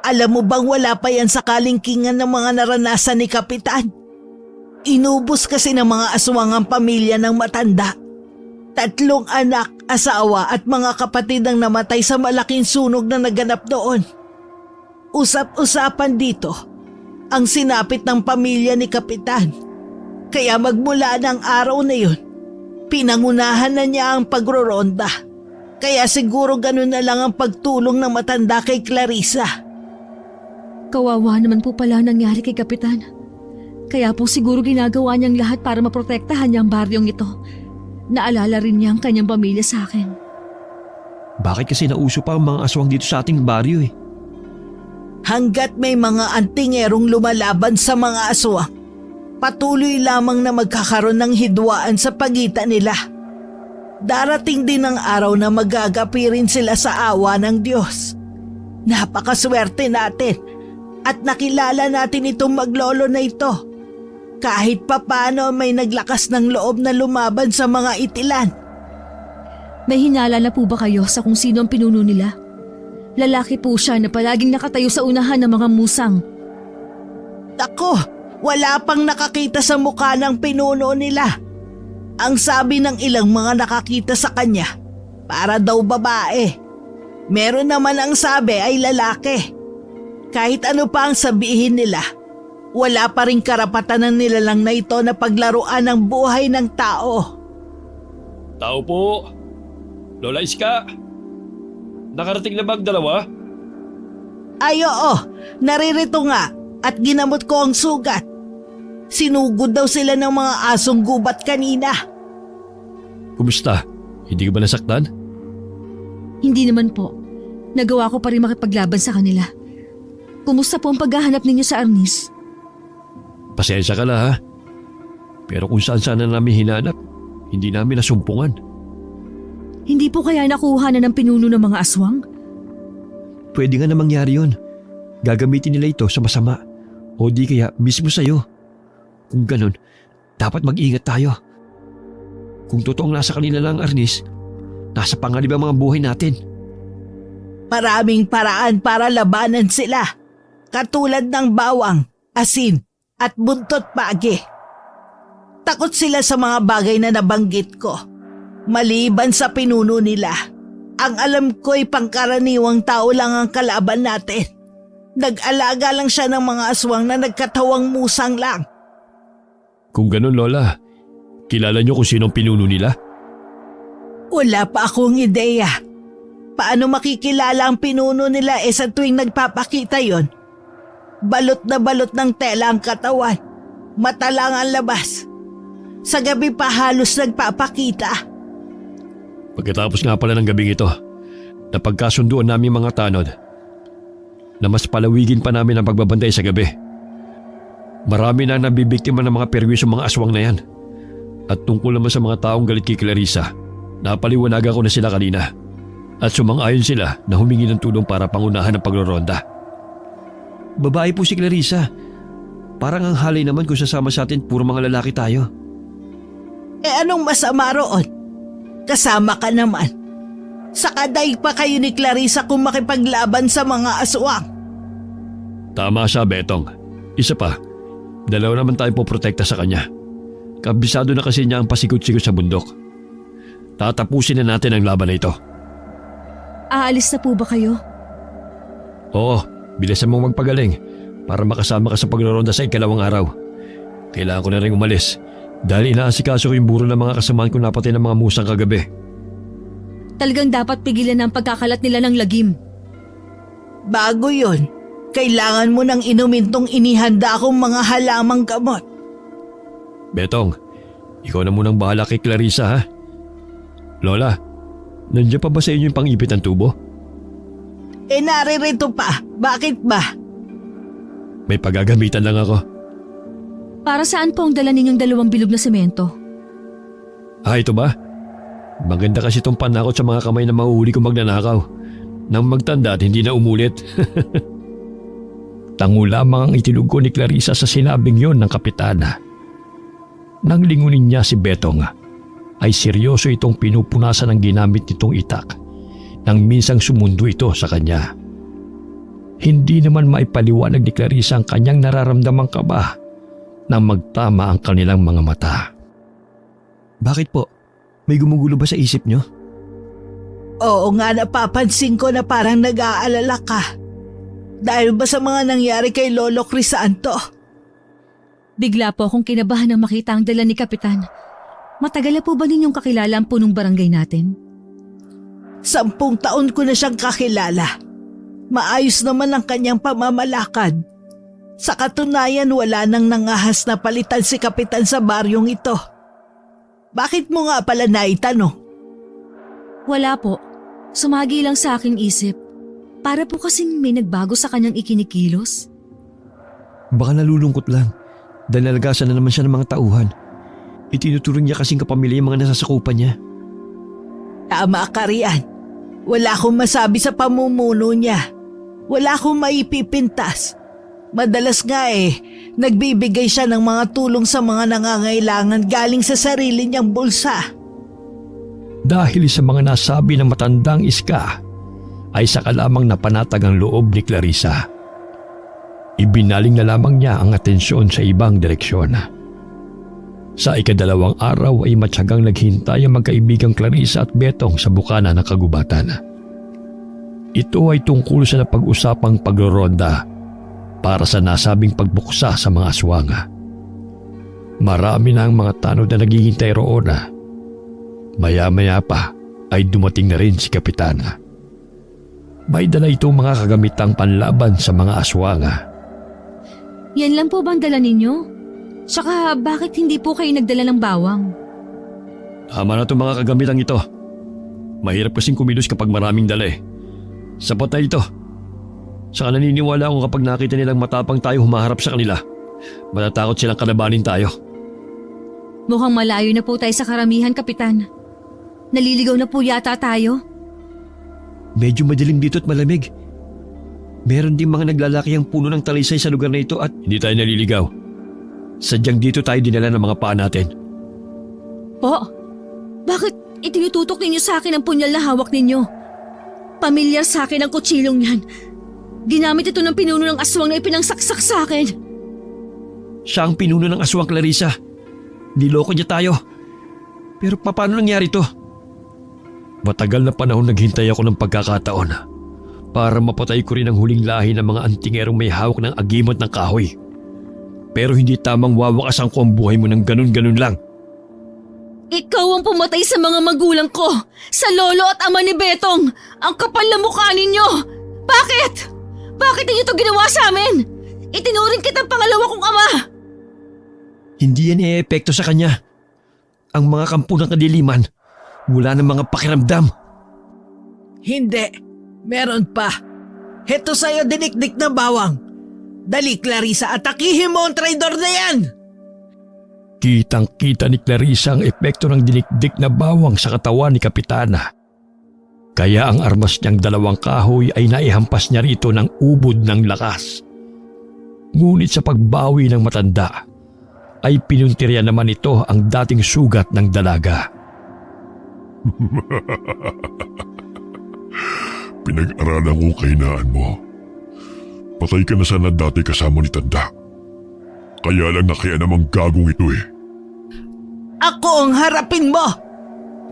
Alam mo bang wala pa yan sa kalingkingan ng mga naranasan ni Kapitan? Inubos kasi ng mga aswang ang pamilya ng matanda. 3 anak, asawa at mga kapatid ang namatay sa malaking sunog na naganap doon. Usap-usapan dito ang sinapit ng pamilya ni Kapitan. Kaya magmula ng araw na yun, pinangunahan na niya ang pagroronda. Kaya siguro ganun na lang ang pagtulong ng matanda kay Clarissa. Kawawa naman po pala ang nangyari kay Kapitan. Kaya po siguro ginagawa niyang lahat para maprotektahan niya ang baryong ito. Naalala rin niya ang kanyang pamilya sa akin. Bakit kasi nauso pa ang mga aswang dito sa ating baryo eh? Hanggat may mga antingerong lumalaban sa mga aswang, patuloy lamang na magkakaroon ng hidwaan sa pagitan nila. Darating din ang araw na magagapi rin sila sa awa ng Diyos. Napakaswerte natin at nakilala natin itong maglolo na ito. Kahit papano may naglakas ng loob na lumaban sa mga itilan. May hinala na po ba kayo sa kung sino ang pinuno nila? Lalaki po siya na palaging nakatayo sa unahan ng mga musang. Ako, wala pang nakakita sa mukha ng pinuno nila. Ang sabi ng ilang mga nakakita sa kanya, para daw babae. Meron naman ang sabi ay lalaki. Kahit ano pa ang sabihin nila, wala pa rin karapatan ng nilalang na ito na paglaruan ng buhay ng tao. Tao po. Lola Iska. Nakarating na ba ang dalawa? Ay oo, naririto nga at ginamot ko ang sugat. Sinugod daw sila ng mga asong gubat kanina. Kumusta? Hindi ka ba nasaktan? Hindi naman po. Nagawa ko pa rin makipaglaban sa kanila. Kumusta po ang paghahanap ninyo sa Arnis? Pasensya ka na ha. Pero kung saan sana namin hinanap, hindi namin nasumpungan. Hindi po kaya nakuha na ng pinuno ng mga aswang? Pwede nga na mangyari yun. Gagamitin nila ito sa masama. O di kaya mismo sa'yo. Kung ganun, dapat mag-ingat tayo. Kung totoong nasa kanila lang ang Arnis, nasa panganib ang mga buhay natin. Maraming paraan para labanan sila. Katulad ng bawang, asin, at buntot pagi. Takot sila sa mga bagay na nabanggit ko. Maliban sa pinuno nila, ang alam ko'y pangkaraniwang tao lang ang kalaban natin. Nag-alaga lang siya ng mga aswang na nagkatawang musang lang. Kung ganun, Lola, kilala niyo kung sinong pinuno nila? Wala pa akong ideya. Paano makikilala ang pinuno nila sa tuwing nagpapakita yon? Balot na balot ng tela ang katawan. Mata lang ang labas. Sa gabi pa halos nagpapakita. Pagkatapos nga pala ng gabing ito, napagkasunduan namin mga tanod na mas palawigin pa namin ang pagbabantay sa gabi. Marami na nabibiktima ng mga perwisyo mga aswang na yan. At tungkol naman sa mga taong galit kay Clarissa, napaliwanagan ko na sila kanina. At sumang-ayon sila na humingi ng tulong para pangunahan ang pagroronda. Babae po si Clarissa. Parang ang halay naman kung sasama sa atin puro mga lalaki tayo. Anong masama roon? Kasama ka naman. Sakaday pa kayo ni Clarissa kung makipaglaban sa mga aswang. Tama siya, Betong. Isa pa, dalawa naman tayo poprotekta sa kanya. Kabisado na kasi niya ang pasikot-sikot sa bundok. Tatapusin na natin ang laban na ito. Aalis na po ba kayo? Oo, bilisan mong magpagaling para makasama ka sa pagroronda sa ikalawang araw. Kailangan ko na rin umalis dahil inaasikaso ko yung buro ng mga kasamaan ko napatay ng mga musang kagabi. Talagang dapat pigilan ang pagkakalat nila ng lagim. Bago yon, kailangan mo nang inumin tong inihanda akong mga halamang gamot. Betong, ikaw na munang bahala kay Clarissa ha? Lola, nandiyan pa ba sa inyo yung pang-ipit ng tubo? Naririto pa. Bakit ba? May pagagamitan lang ako. Para saan po ang dala ninyong 2 bilog na semento? Ito ba? Maganda kasi itong panakot sa mga kamay na mahuhuli kong magnanakaw. Nang magtanda at hindi na umulit. Tango lamang ang itilog ko ni Clarissa sa sinabing yon ng kapitana. Nang lingunin niya si Betong, ay seryoso itong pinupunasan ng ginamit nitong itak nang minsang sumundo ito sa kanya. Hindi naman maipaliwanag ni Clarissa ang kanyang nararamdamang kaba nang magtama ang kanilang mga mata. Bakit po? May gumugulo ba sa isip nyo? Oo nga, napapansin ko na parang nag-aalala ka. Dahil ba sa mga nangyari kay Lolo Crisanto? Bigla po akong kinabahan nang makita ang dala ni Kapitan. Matagal na po ba ninyong kakilala ang punong barangay natin? 10 taon ko na siyang kakilala. Maayos naman ang kanyang pamamalakad. Sa katunayan, wala nang nangahas na palitan si Kapitan sa baryong ito. Bakit mo nga pala naitanong? Wala po. Sumagi lang sa aking isip. Para po kasing may nagbago sa kanyang ikinikilos. Baka nalulungkot lang dahil nalagasan na naman siya ng mga tauhan. Itinuturo niya kasing kapamilya yung mga nasasakupan niya. Tama ka riyan. Wala akong masabi sa pamumuno niya. Wala akong maipipintas. Madalas nga nagbibigay siya ng mga tulong sa mga nangangailangan galing sa sarili niyang bulsa. Dahil sa mga nasabi ng matandang iska, ay saka lamang napanatag ang loob ni Clarissa. Ibinaling na lamang niya ang atensyon sa ibang direksyon. Sa ika-2 araw ay matyagang naghintay ang magkaibigang Clarissa at Betong sa bukana ng kagubatan. Ito ay tungkol sa napag-usapang pagroronda para sa nasabing pagbuksa sa mga aswang. Marami na ang mga tanod na naghihintay roon. Maya-maya pa ay dumating na rin si Kapitana. May dala itong mga kagamitang panlaban sa mga aswang. Yan lang po bang dala ninyo? Tsaka bakit hindi po kayo nagdala ng bawang? Tama na itong mga kagamitang ito. Mahirap kasing kumilos kapag maraming dala Sapat na ito. Saka naniniwala ako kapag nakita nilang matapang tayo humaharap sa kanila, matatakot silang kalabanin tayo. Mukhang malayo na po tayo sa karamihan, Kapitan. Naliligaw na po yata tayo. Medyo madilim dito at malamig. Meron din mga naglalaki ang puno ng talisay sa lugar na ito at Hindi tayo naliligaw. Sadyang dito tayo dinala ng mga paa natin. Po, bakit itinututok ninyo sa akin ang punyal na hawak ninyo? Pamilyar sa akin ang kutsilong yan. Ginamit ito ng pinuno ng aswang na ipinangsaksak sa akin. siya ang pinuno ng aswang, Clarissa. Niloko niya tayo. Pero paano nangyari to? Matagal na panahon naghintay ako ng pagkakataon para mapatay ko rin ang huling lahi ng mga antingerong may hawak ng agimot ng kahoy. Pero hindi tamang wawakasan ko ang buhay mo ng ganun-ganun lang. Ikaw ang pumatay sa mga magulang ko, sa lolo at ama ni Betong. Ang kapal na mukha ninyo. Bakit? Bakit ninyo ito ginawa sa amin? Itinuring kitang pangalawa kong ama. Hindi yan epekto sa kanya. Ang mga kampo ng kadiliman, wala ng mga pakiramdam. Hindi. Meron pa. Heto sa'yo, dinikdik na bawang. Dali, Clarissa, atakihin mo ang traidor na yan! Kitang-kita ni Clarissa ang epekto ng dinikdik na bawang sa katawan ni Kapitana. Kaya ang armas niyang 2 kahoy ay naihampas niya rito ng ubod ng lakas. Ngunit sa pagbawi ng matanda, ay pinuntirya naman ito ang dating sugat ng dalaga. Pinag-aralan ko kahinaan mo. Patay ka na sana dati kasama ni Tanda. Kaya lang na kaya namang gagong ito Ako ang harapin mo!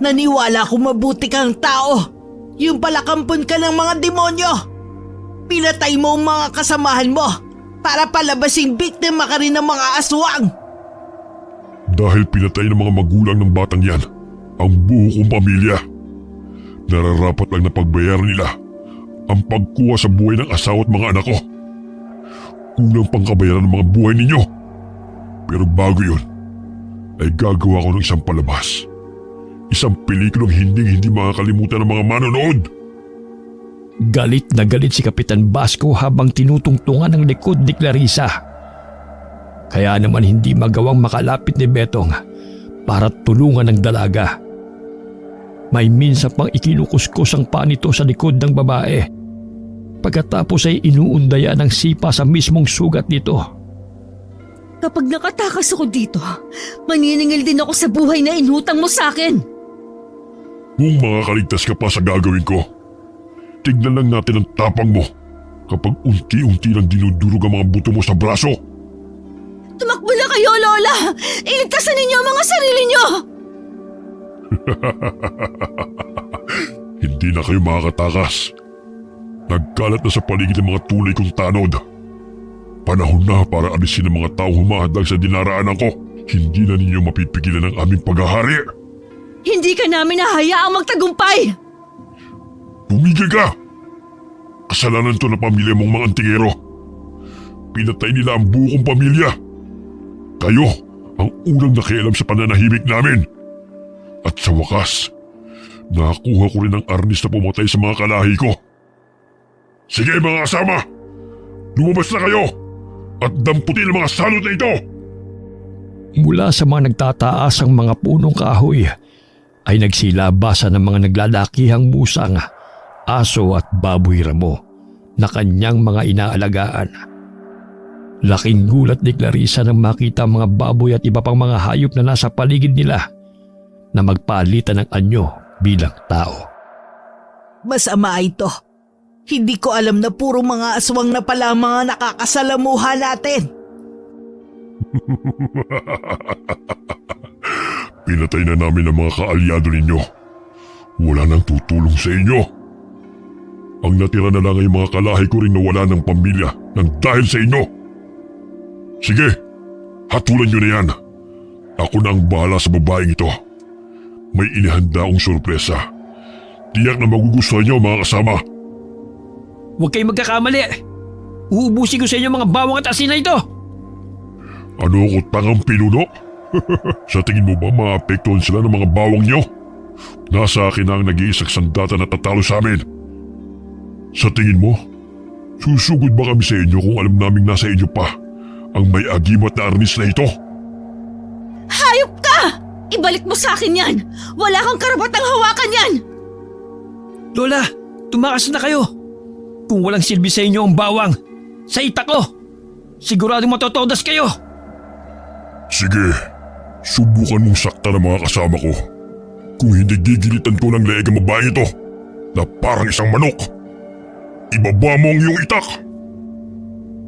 Naniwala ko mabuti kang tao. Yung palakampon ka ng mga demonyo. Pinatay mo ang mga kasamahan mo para palabasing biktima ka rin ng mga aswang. Dahil pinatay ng mga magulang ng batang yan ang buo kong pamilya. Nararapat lang na pagbayaran nila ang pagkuha sa buhay ng asawa at mga anak ko. Unang pangkabayaran ng mga buhay ninyo. Pero bago yun, ay gagawa ko ng isang palabas. Isang pelikulang hindi makakalimutan ng mga manonood. Galit na galit si Kapitan Basco habang tinutungtungan ang likod ni Clarissa. Kaya naman hindi magawang makalapit ni Betong para tulungan ang dalaga. May minsan pang ikinukuskus ang paa nito sa likod ng babae. Pagkatapos ay inuundaya ng sipa sa mismong sugat nito. Kapag nakatakas ako dito, maniningil din ako sa buhay na inutang mo sa akin. Kung makakaligtas ka pa sa gagawin ko, tignan lang natin ang tapang mo kapag unti-unti lang dinudurog ang mga buto mo sa braso. Tumakbo na kayo, Lola! Iligtasan ninyo ang mga sarili nyo! Hindi na kayo makakatakas. Nagkalat na sa paligid ng mga tulay kong tanod. Panahon na para alisin ang mga taong humahadang sa dinaraanan ko. Hindi na ninyo mapipigilan ang aming paghahari. Hindi ka namin hahayaang magtagumpay! Tumigil ka! Kasalanan to ng pamilya mong mga antingero. Pinatay nila ang buo kong pamilya. Kayo ang unang nakialam sa pananahimik namin. At sa wakas, nakakuha ko rin ang arnis na pumatay sa mga kalahi ko. Sige mga kasama, lumabas na kayo at damputin ang mga salot na ito! Mula sa mga nagtataas ang mga punong kahoy ay nagsilabasan ng mga naglalakihang musang, aso at baboy ramo na kanyang mga inaalagaan. Laking gulat ni Clarissa nang makita ang mga baboy at iba pang mga hayop na nasa paligid nila na magpalitan ng anyo bilang tao. Masama ito. Hindi ko alam na puro mga aswang na pala ang mga nakakasalamuha natin. Pinatay na namin ang mga kaalyado ninyo. Wala nang tutulong sa inyo. Ang natira na lang ay mga kalahi ko rin na wala ng pamilya nang dahil sa inyo. Sige, hatulan nyo na yan. Ako na ang bahala sa babaeng ito. May inihanda akong sorpresa. Tiyak na magugustuhan nyo mga kasama. Huwag kayong magkakamali. Uubusin ko sa inyo mga bawang at asin na ito. Ano ko tangang pinuno? Sa tingin mo ba maapektuhan sila ng mga bawang nyo? Nasa akin na ang nag-iisang sandata na tatalo sa amin. Sa tingin mo, susugod ba kami sa inyo kung alam naming nasa inyo pa ang may agimat na arnis na ito? Hayop ka! Ibalik mo sa akin yan! Wala kang karapatang hawakan yan! Lola, tumakas na kayo. Kung walang silbi sa inyo ang bawang, sa itak ko, siguradong matotodas kayo. Sige, subukan mong sakta ng mga kasama ko. Kung hindi gigilitan ko ng leeg ang babae ito na parang isang manok. Ibaba mo ang iyong itak!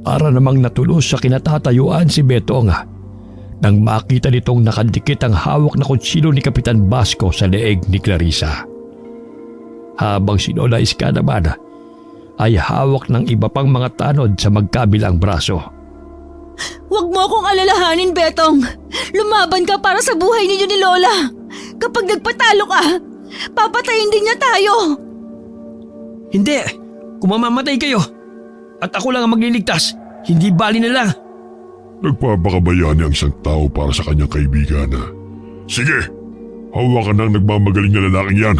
Para namang natulos sa kinatatayuan si Betong nang makita nitong nakadikit ang hawak na kutsilo ni Kapitan Basco sa leeg ni Clarissa. Habang si Lola Iska naman ay hawak ng iba pang mga tanod sa magkabilang braso. Huwag mo akong alalahanin, Betong. Lumaban ka para sa buhay ninyo ni Lola. Kapag nagpatalo ka, papatayin din niya tayo. Hindi, kung mamamatay kayo at ako lang ang magliligtas, hindi bali na lang. Nagpapakabayani ang isang tao para sa kanyang kaibigan. Sige, hawakan na ang nagmamagaling na lalaking yan.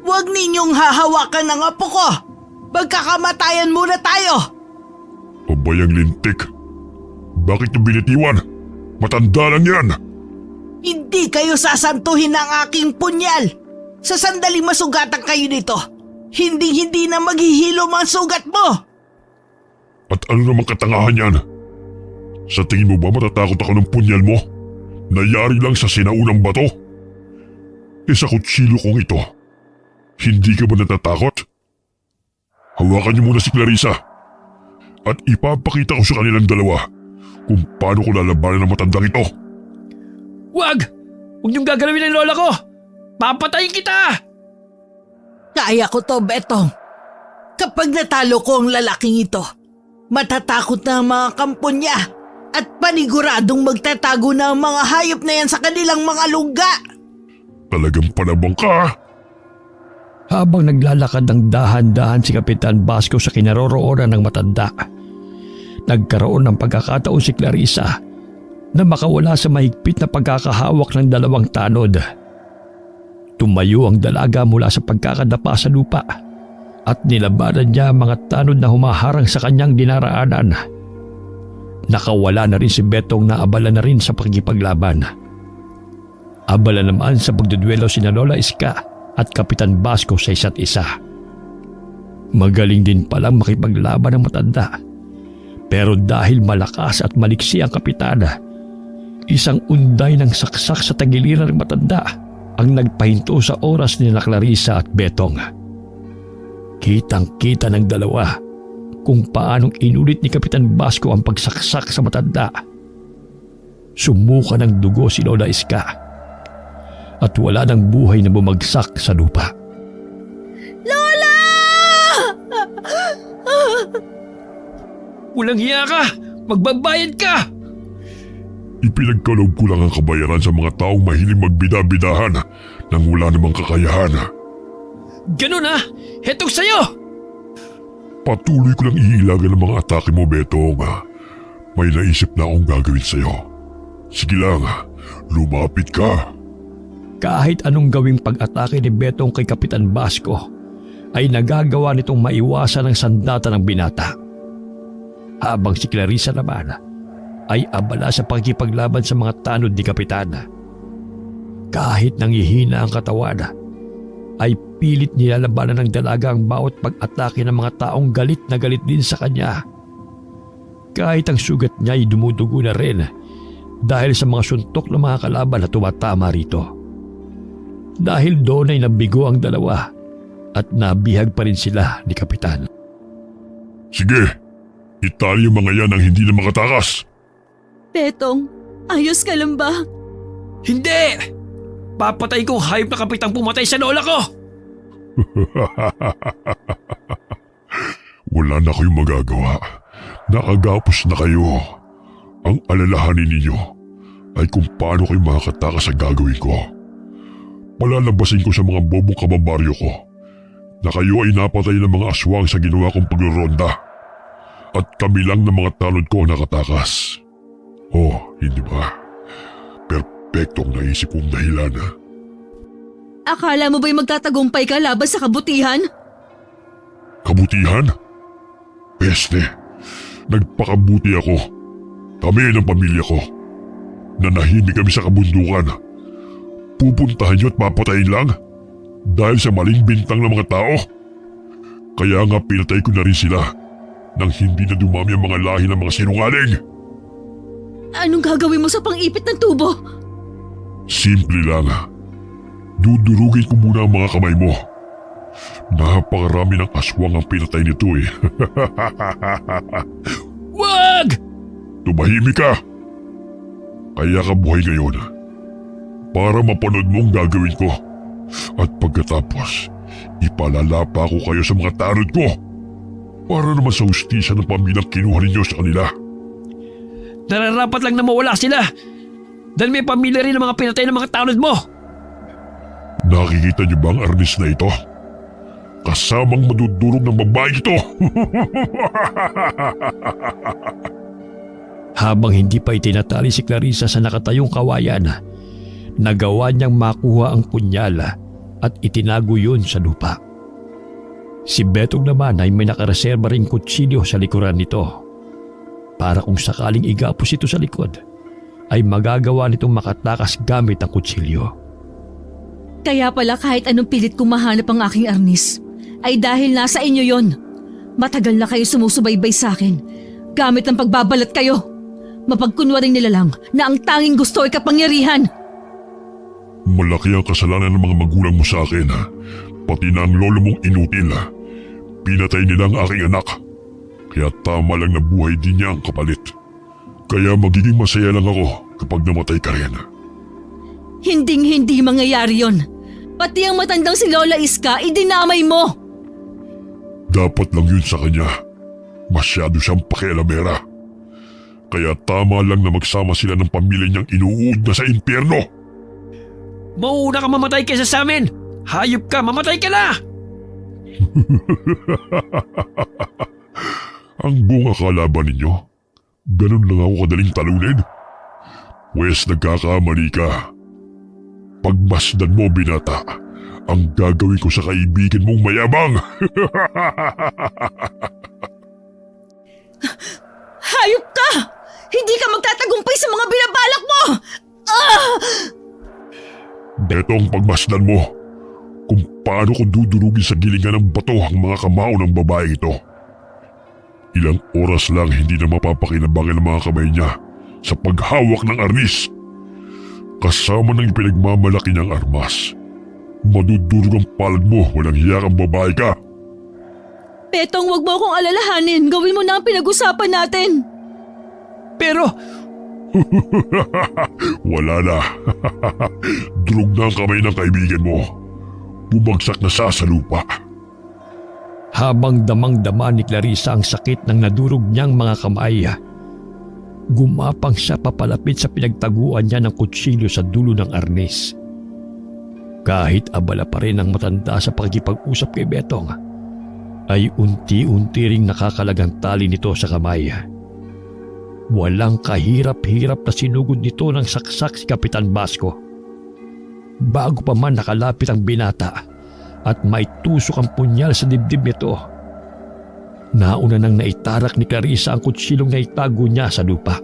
Huwag ninyong hahawakan ng apo ko. Magkakamatayan muna tayo. Pabayang lintik. Bakit yung binitiwan? Matanda lang yan. Hindi kayo sasantuhin ng aking punyal. Sa sandaling masugatan kayo nito, hindi na maghihilom ang sugat mo. At ano namang katangahan yan? Sa tingin mo ba matatakot ako ng punyal mo? Nayari lang sa sinaunang bato? Sa kutsilo kong ito, hindi ka ba natatakot? Hawakan niyo muna si Clarissa at ipapakita ko sa kanilang dalawa kung paano ko lalabanan ang matandang ito. Huwag! Huwag niyong gagalawin ang lola ko! Papatayin kita! Kaya ko to, Betong. Kapag natalo ko ang lalaking ito, matatakot na ang mga kampo niya at paniguradong magtatago na ang mga hayop na yan sa kanilang mga luga. Talagang panabang ka. Habang naglalakad ng dahan-dahan si Kapitan Basco sa kinaroroonan ng matanda, nagkaroon ng pagkakataon si Clarissa na makawala sa mahigpit na pagkakahawak ng dalawang tanod. Tumayo ang dalaga mula sa pagkakadapa sa lupa at nilabanan niya ang mga tanod na humaharang sa kanyang dinaraanan. Nakawala na rin si Betong na abala na rin sa pakikipaglaban. Abala naman sa pagduduelo sina Lola Iska at Kapitan Basco sa isa't isa. Magaling din palang makipaglaban ang matanda. Pero dahil malakas at maliksi ang kapitana, isang unday ng saksak sa tagiliran ng matanda ang nagpahinto sa oras ni Clarissa at Betong. Kitang-kita ng dalawa kung paanong inulit ni Kapitan Basco ang pagsaksak sa matanda. Sumuka ng dugo si Lola Iska at wala ng buhay na bumagsak sa lupa. Lola! Walang hiya ka! Magbabayad ka! Ipinagkaloob ko lang ang kabayaran sa mga taong mahiling magbida-bidahan nang wala namang kakayahan. Ganun ha! Hetong sa'yo! Patuloy ko lang iilagan ang mga atake mo, Betong. May naisip na akong gagawin sa'yo. Sige lang, lumapit ka. Kahit anong gawing pag-atake ni Betong kay Kapitan Basco, ay nagagawa nitong maiwasan ang sandata ng binata. Habang si Clarissa naman ay abala sa pagkipaglaban sa mga tanod ni Kapitana. Kahit nangihina ang katawan, ay pilit nilalabanan ng dalaga ang bawat pag-atake ng mga taong galit na galit din sa kanya. Kahit ang sugat niya ay dumudugo na rin dahil sa mga suntok ng mga kalaban na tumatama rito. Dahil doon ay nabigo ang dalawa at nabihag pa rin sila ni Kapitan. Sige, itali yung mga yan ang hindi na makatakas. Betong, ayos ka lang ba? Hindi! Papatay kong hayop na kapitang pumatay sa lola ko! Wala na kayong magagawa. Nakagapos na kayo. Ang alalahanin ninyo ay kung paano kayo makakatakas sa gagawin ko. Palalabasin ko sa mga bobong kababaryo ko na kayo ay napatay ng mga aswang sa ginawa kong pagroronda at kami lang ng mga tanod ko ang nakatakas. Oh, hindi ba? Perpektong naisip kong dahilan. Akala mo ba'y magtatagumpay ka laban sa kabutihan? Kabutihan? Peste. Nagpakabuti ako. Kami ng pamilya ko. Nanahimik kami sa kabundukan. Pupuntahan niyo at papatayin lang? Dahil sa maling bintang ng mga tao? Kaya nga pinatay ko na rin sila nang hindi na dumami ang mga lahi ng mga sinungaling. Anong gagawin mo sa pang-ipit ng tubo? Simple lang. Dudurugin ko muna ang mga kamay mo. Napakarami ng aswang ang pinatay nito eh. Wag! Tumahimik ka. Kaya ka buhay ngayon. Para mapanood mo ang gagawin ko. At pagkatapos, ipalalapa ko kayo sa mga tanod ko. Para naman sa hustisya ng pamilyang kinuha ninyo sa kanila. Nararapat lang na mawala sila. Dahil may pamilya rin ng mga pinatay ng mga tanod mo. Nakikita niyo ba ang arnis na ito? Kasamang madudurog ng babae ito. Habang hindi pa itinatali si Clarissa sa nakatayong kawayan, nagawa niyang makuha ang punyal at itinago yun sa lupa. Si Betong naman ay may nakareserba ring kutsilyo sa likuran nito. Para kung sakaling igapos ito sa likod, ay magagawa nitong makatakas gamit ang kutsilyo. Kaya pala kahit anong pilit kong mahanap ang aking arnis, ay dahil nasa inyo yon. Matagal na kayo sumusubaybay sa akin. Gamit ng pagbabalat kayo. Mapagkunwaring nila lang na ang tanging gusto ay kapangyarihan. Malaki ang kasalanan ng mga magulang mo sa akin. Pati na ang lolo mong inutil. Pinatay nila ang aking anak. Kaya tama lang na buhay din niya ang kapalit. Kaya magiging masaya lang ako kapag namatay ka rin. Hinding-hindi mangyayari yon. Pati ang matandang si Lola Iska, idinamay mo! Dapat lang yun sa kanya. Masyado siyang pakialamera. Kaya tama lang na magsama sila ng pamilya niyang inuud na sa impyerno. Mauuna ka mamatay kaysa sa amin! Hayop ka, mamatay ka na! Ang bunga kalaban ninyo, ganun lang ako kadaling talunin. Pwes nagkakamali ka. Pagmasdan mo, binata, ang gagawin ko sa kaibigan mong mayabang. Hayop ka! Hindi ka magtatagumpay sa mga binabalak mo! Betong, pagmasdan mo kung paano ko dudurugin sa gilingan ng bato ang mga kamao ng babae ito. Ilang oras lang hindi na mapapakinabangan ang mga kamay niya sa paghawak ng arnis. Kasama ng pinagmamalaki niyang armas. Madudurog ang palad mo, walang hiya kang babae ka. Betong, wag mo akong alalahanin. Gawin mo na ang pinag-usapan natin. Pero Wala na. Durog na ang kamay ng kaibigan mo. Bumagsak na sa lupa. Habang damang-dama ni Clarissa ang sakit ng nadurog niyang mga kamay, gumapang siya papalapit sa pinagtaguan niya ng kutsilyo sa dulo ng arnis. Kahit abala pa rin ang matanda sa pakikipag-usap kay Betong, ay unti-unti ring nakakalagang tali nito sa kamay. Walang kahirap-hirap na sinugod nito ng saksak si Kapitan Basco. Bago pa man nakalapit ang binata at maitusok ang punyal sa dibdib nito, nauna nang naitarak ni Clarissa ang kutsilong naitago niya sa lupa.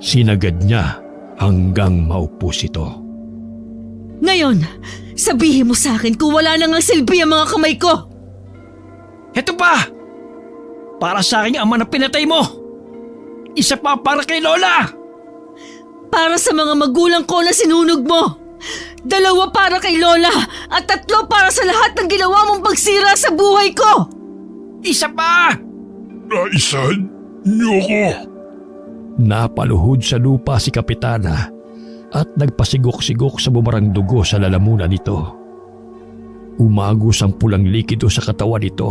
Sinagad niya hanggang maupos ito. Ngayon, sabihin mo sa akin kung wala nang ang silbi ang mga kamay ko. heto pa! Para sa aking ama na pinatay mo! Isa pa para kay Lola! Para sa mga magulang ko na sinunog mo. 2 para kay Lola at 3 para sa lahat ng ginawa mong pagsira sa buhay ko. Isa pa! Naisan niyo ko. Napaluhod sa lupa si Kapitana at nagpasigok-sigok sa bumarang dugo sa lalamunan nito. Umagos ang pulang likido sa katawan nito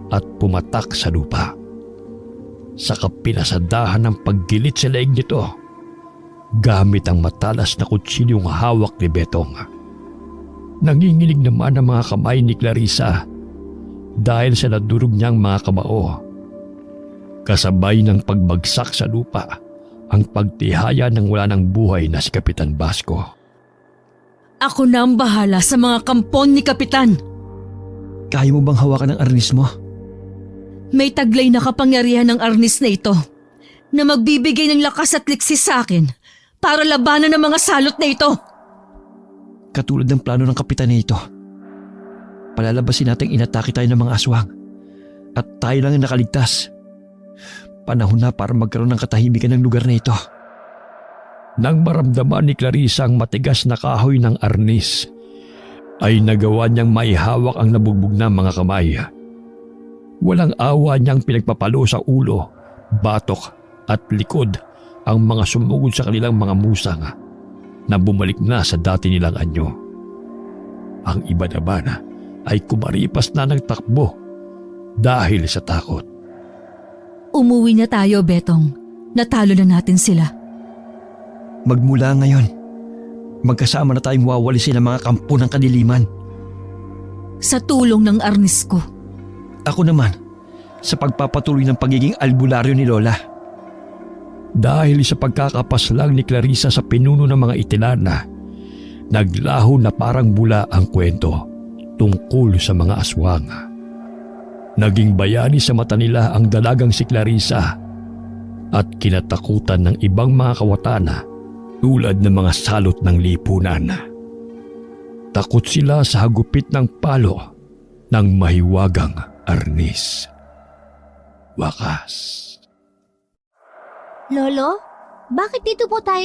at pumatak sa lupa. Saka pinasadahan ng paggilit sa leeg nito gamit ang matalas na kutsilyong hawak ni Betong. Nanginginig naman ang mga kamay ni Clarissa dahil sa nadurog niyang mga kamao. Kasabay ng pagbagsak sa lupa ang pagtihaya ng wala ng buhay na si Kapitan Basco. Ako na ang bahala sa mga kampon ni Kapitan. Kaya mo bang hawakan ang arnis mo? May taglay na kapangyarihan ng arnis na ito na magbibigay ng lakas at liksis sa akin para labanan ng mga salot na ito. Katulad ng plano ng kapitan na ito. Palalabasin nating inatake tayo ng mga aswang at tayo lang ang nakaligtas. Panahon na para magkaroon ng katahimikan ng lugar na ito. Nang maramdaman ni Clarissa ang matigas na kahoy ng arnis, ay nagawa niyang maihawak ang nabugbog na mga kamay. Walang awa niyang pinagpapalo sa ulo, batok at likod ang mga sumugod sa kanilang mga musang na bumalik na sa dati nilang anyo. Ang iba naman ay kumaripas na ng takbo dahil sa takot. Umuwi na tayo, Betong. Natalo na natin sila. Magmula ngayon, magkasama na tayong wawalisin ang mga kampo ng kadiliman. Sa tulong ng arnis ko. Ako naman, sa pagpapatuloy ng pagiging albularyo ni Lola. Dahil sa pagkakapaslang ni Clarissa sa pinuno ng mga itinana, naglaho na parang bula ang kwento tungkol sa mga aswang. Naging bayani sa mata nila ang dalagang si Clarissa at kinatakutan ng ibang mga kawatana tulad ng mga salot ng lipunan. Takot sila sa hagupit ng palo ng mahiwagang arnis. Wakas. Lolo, bakit dito po tayo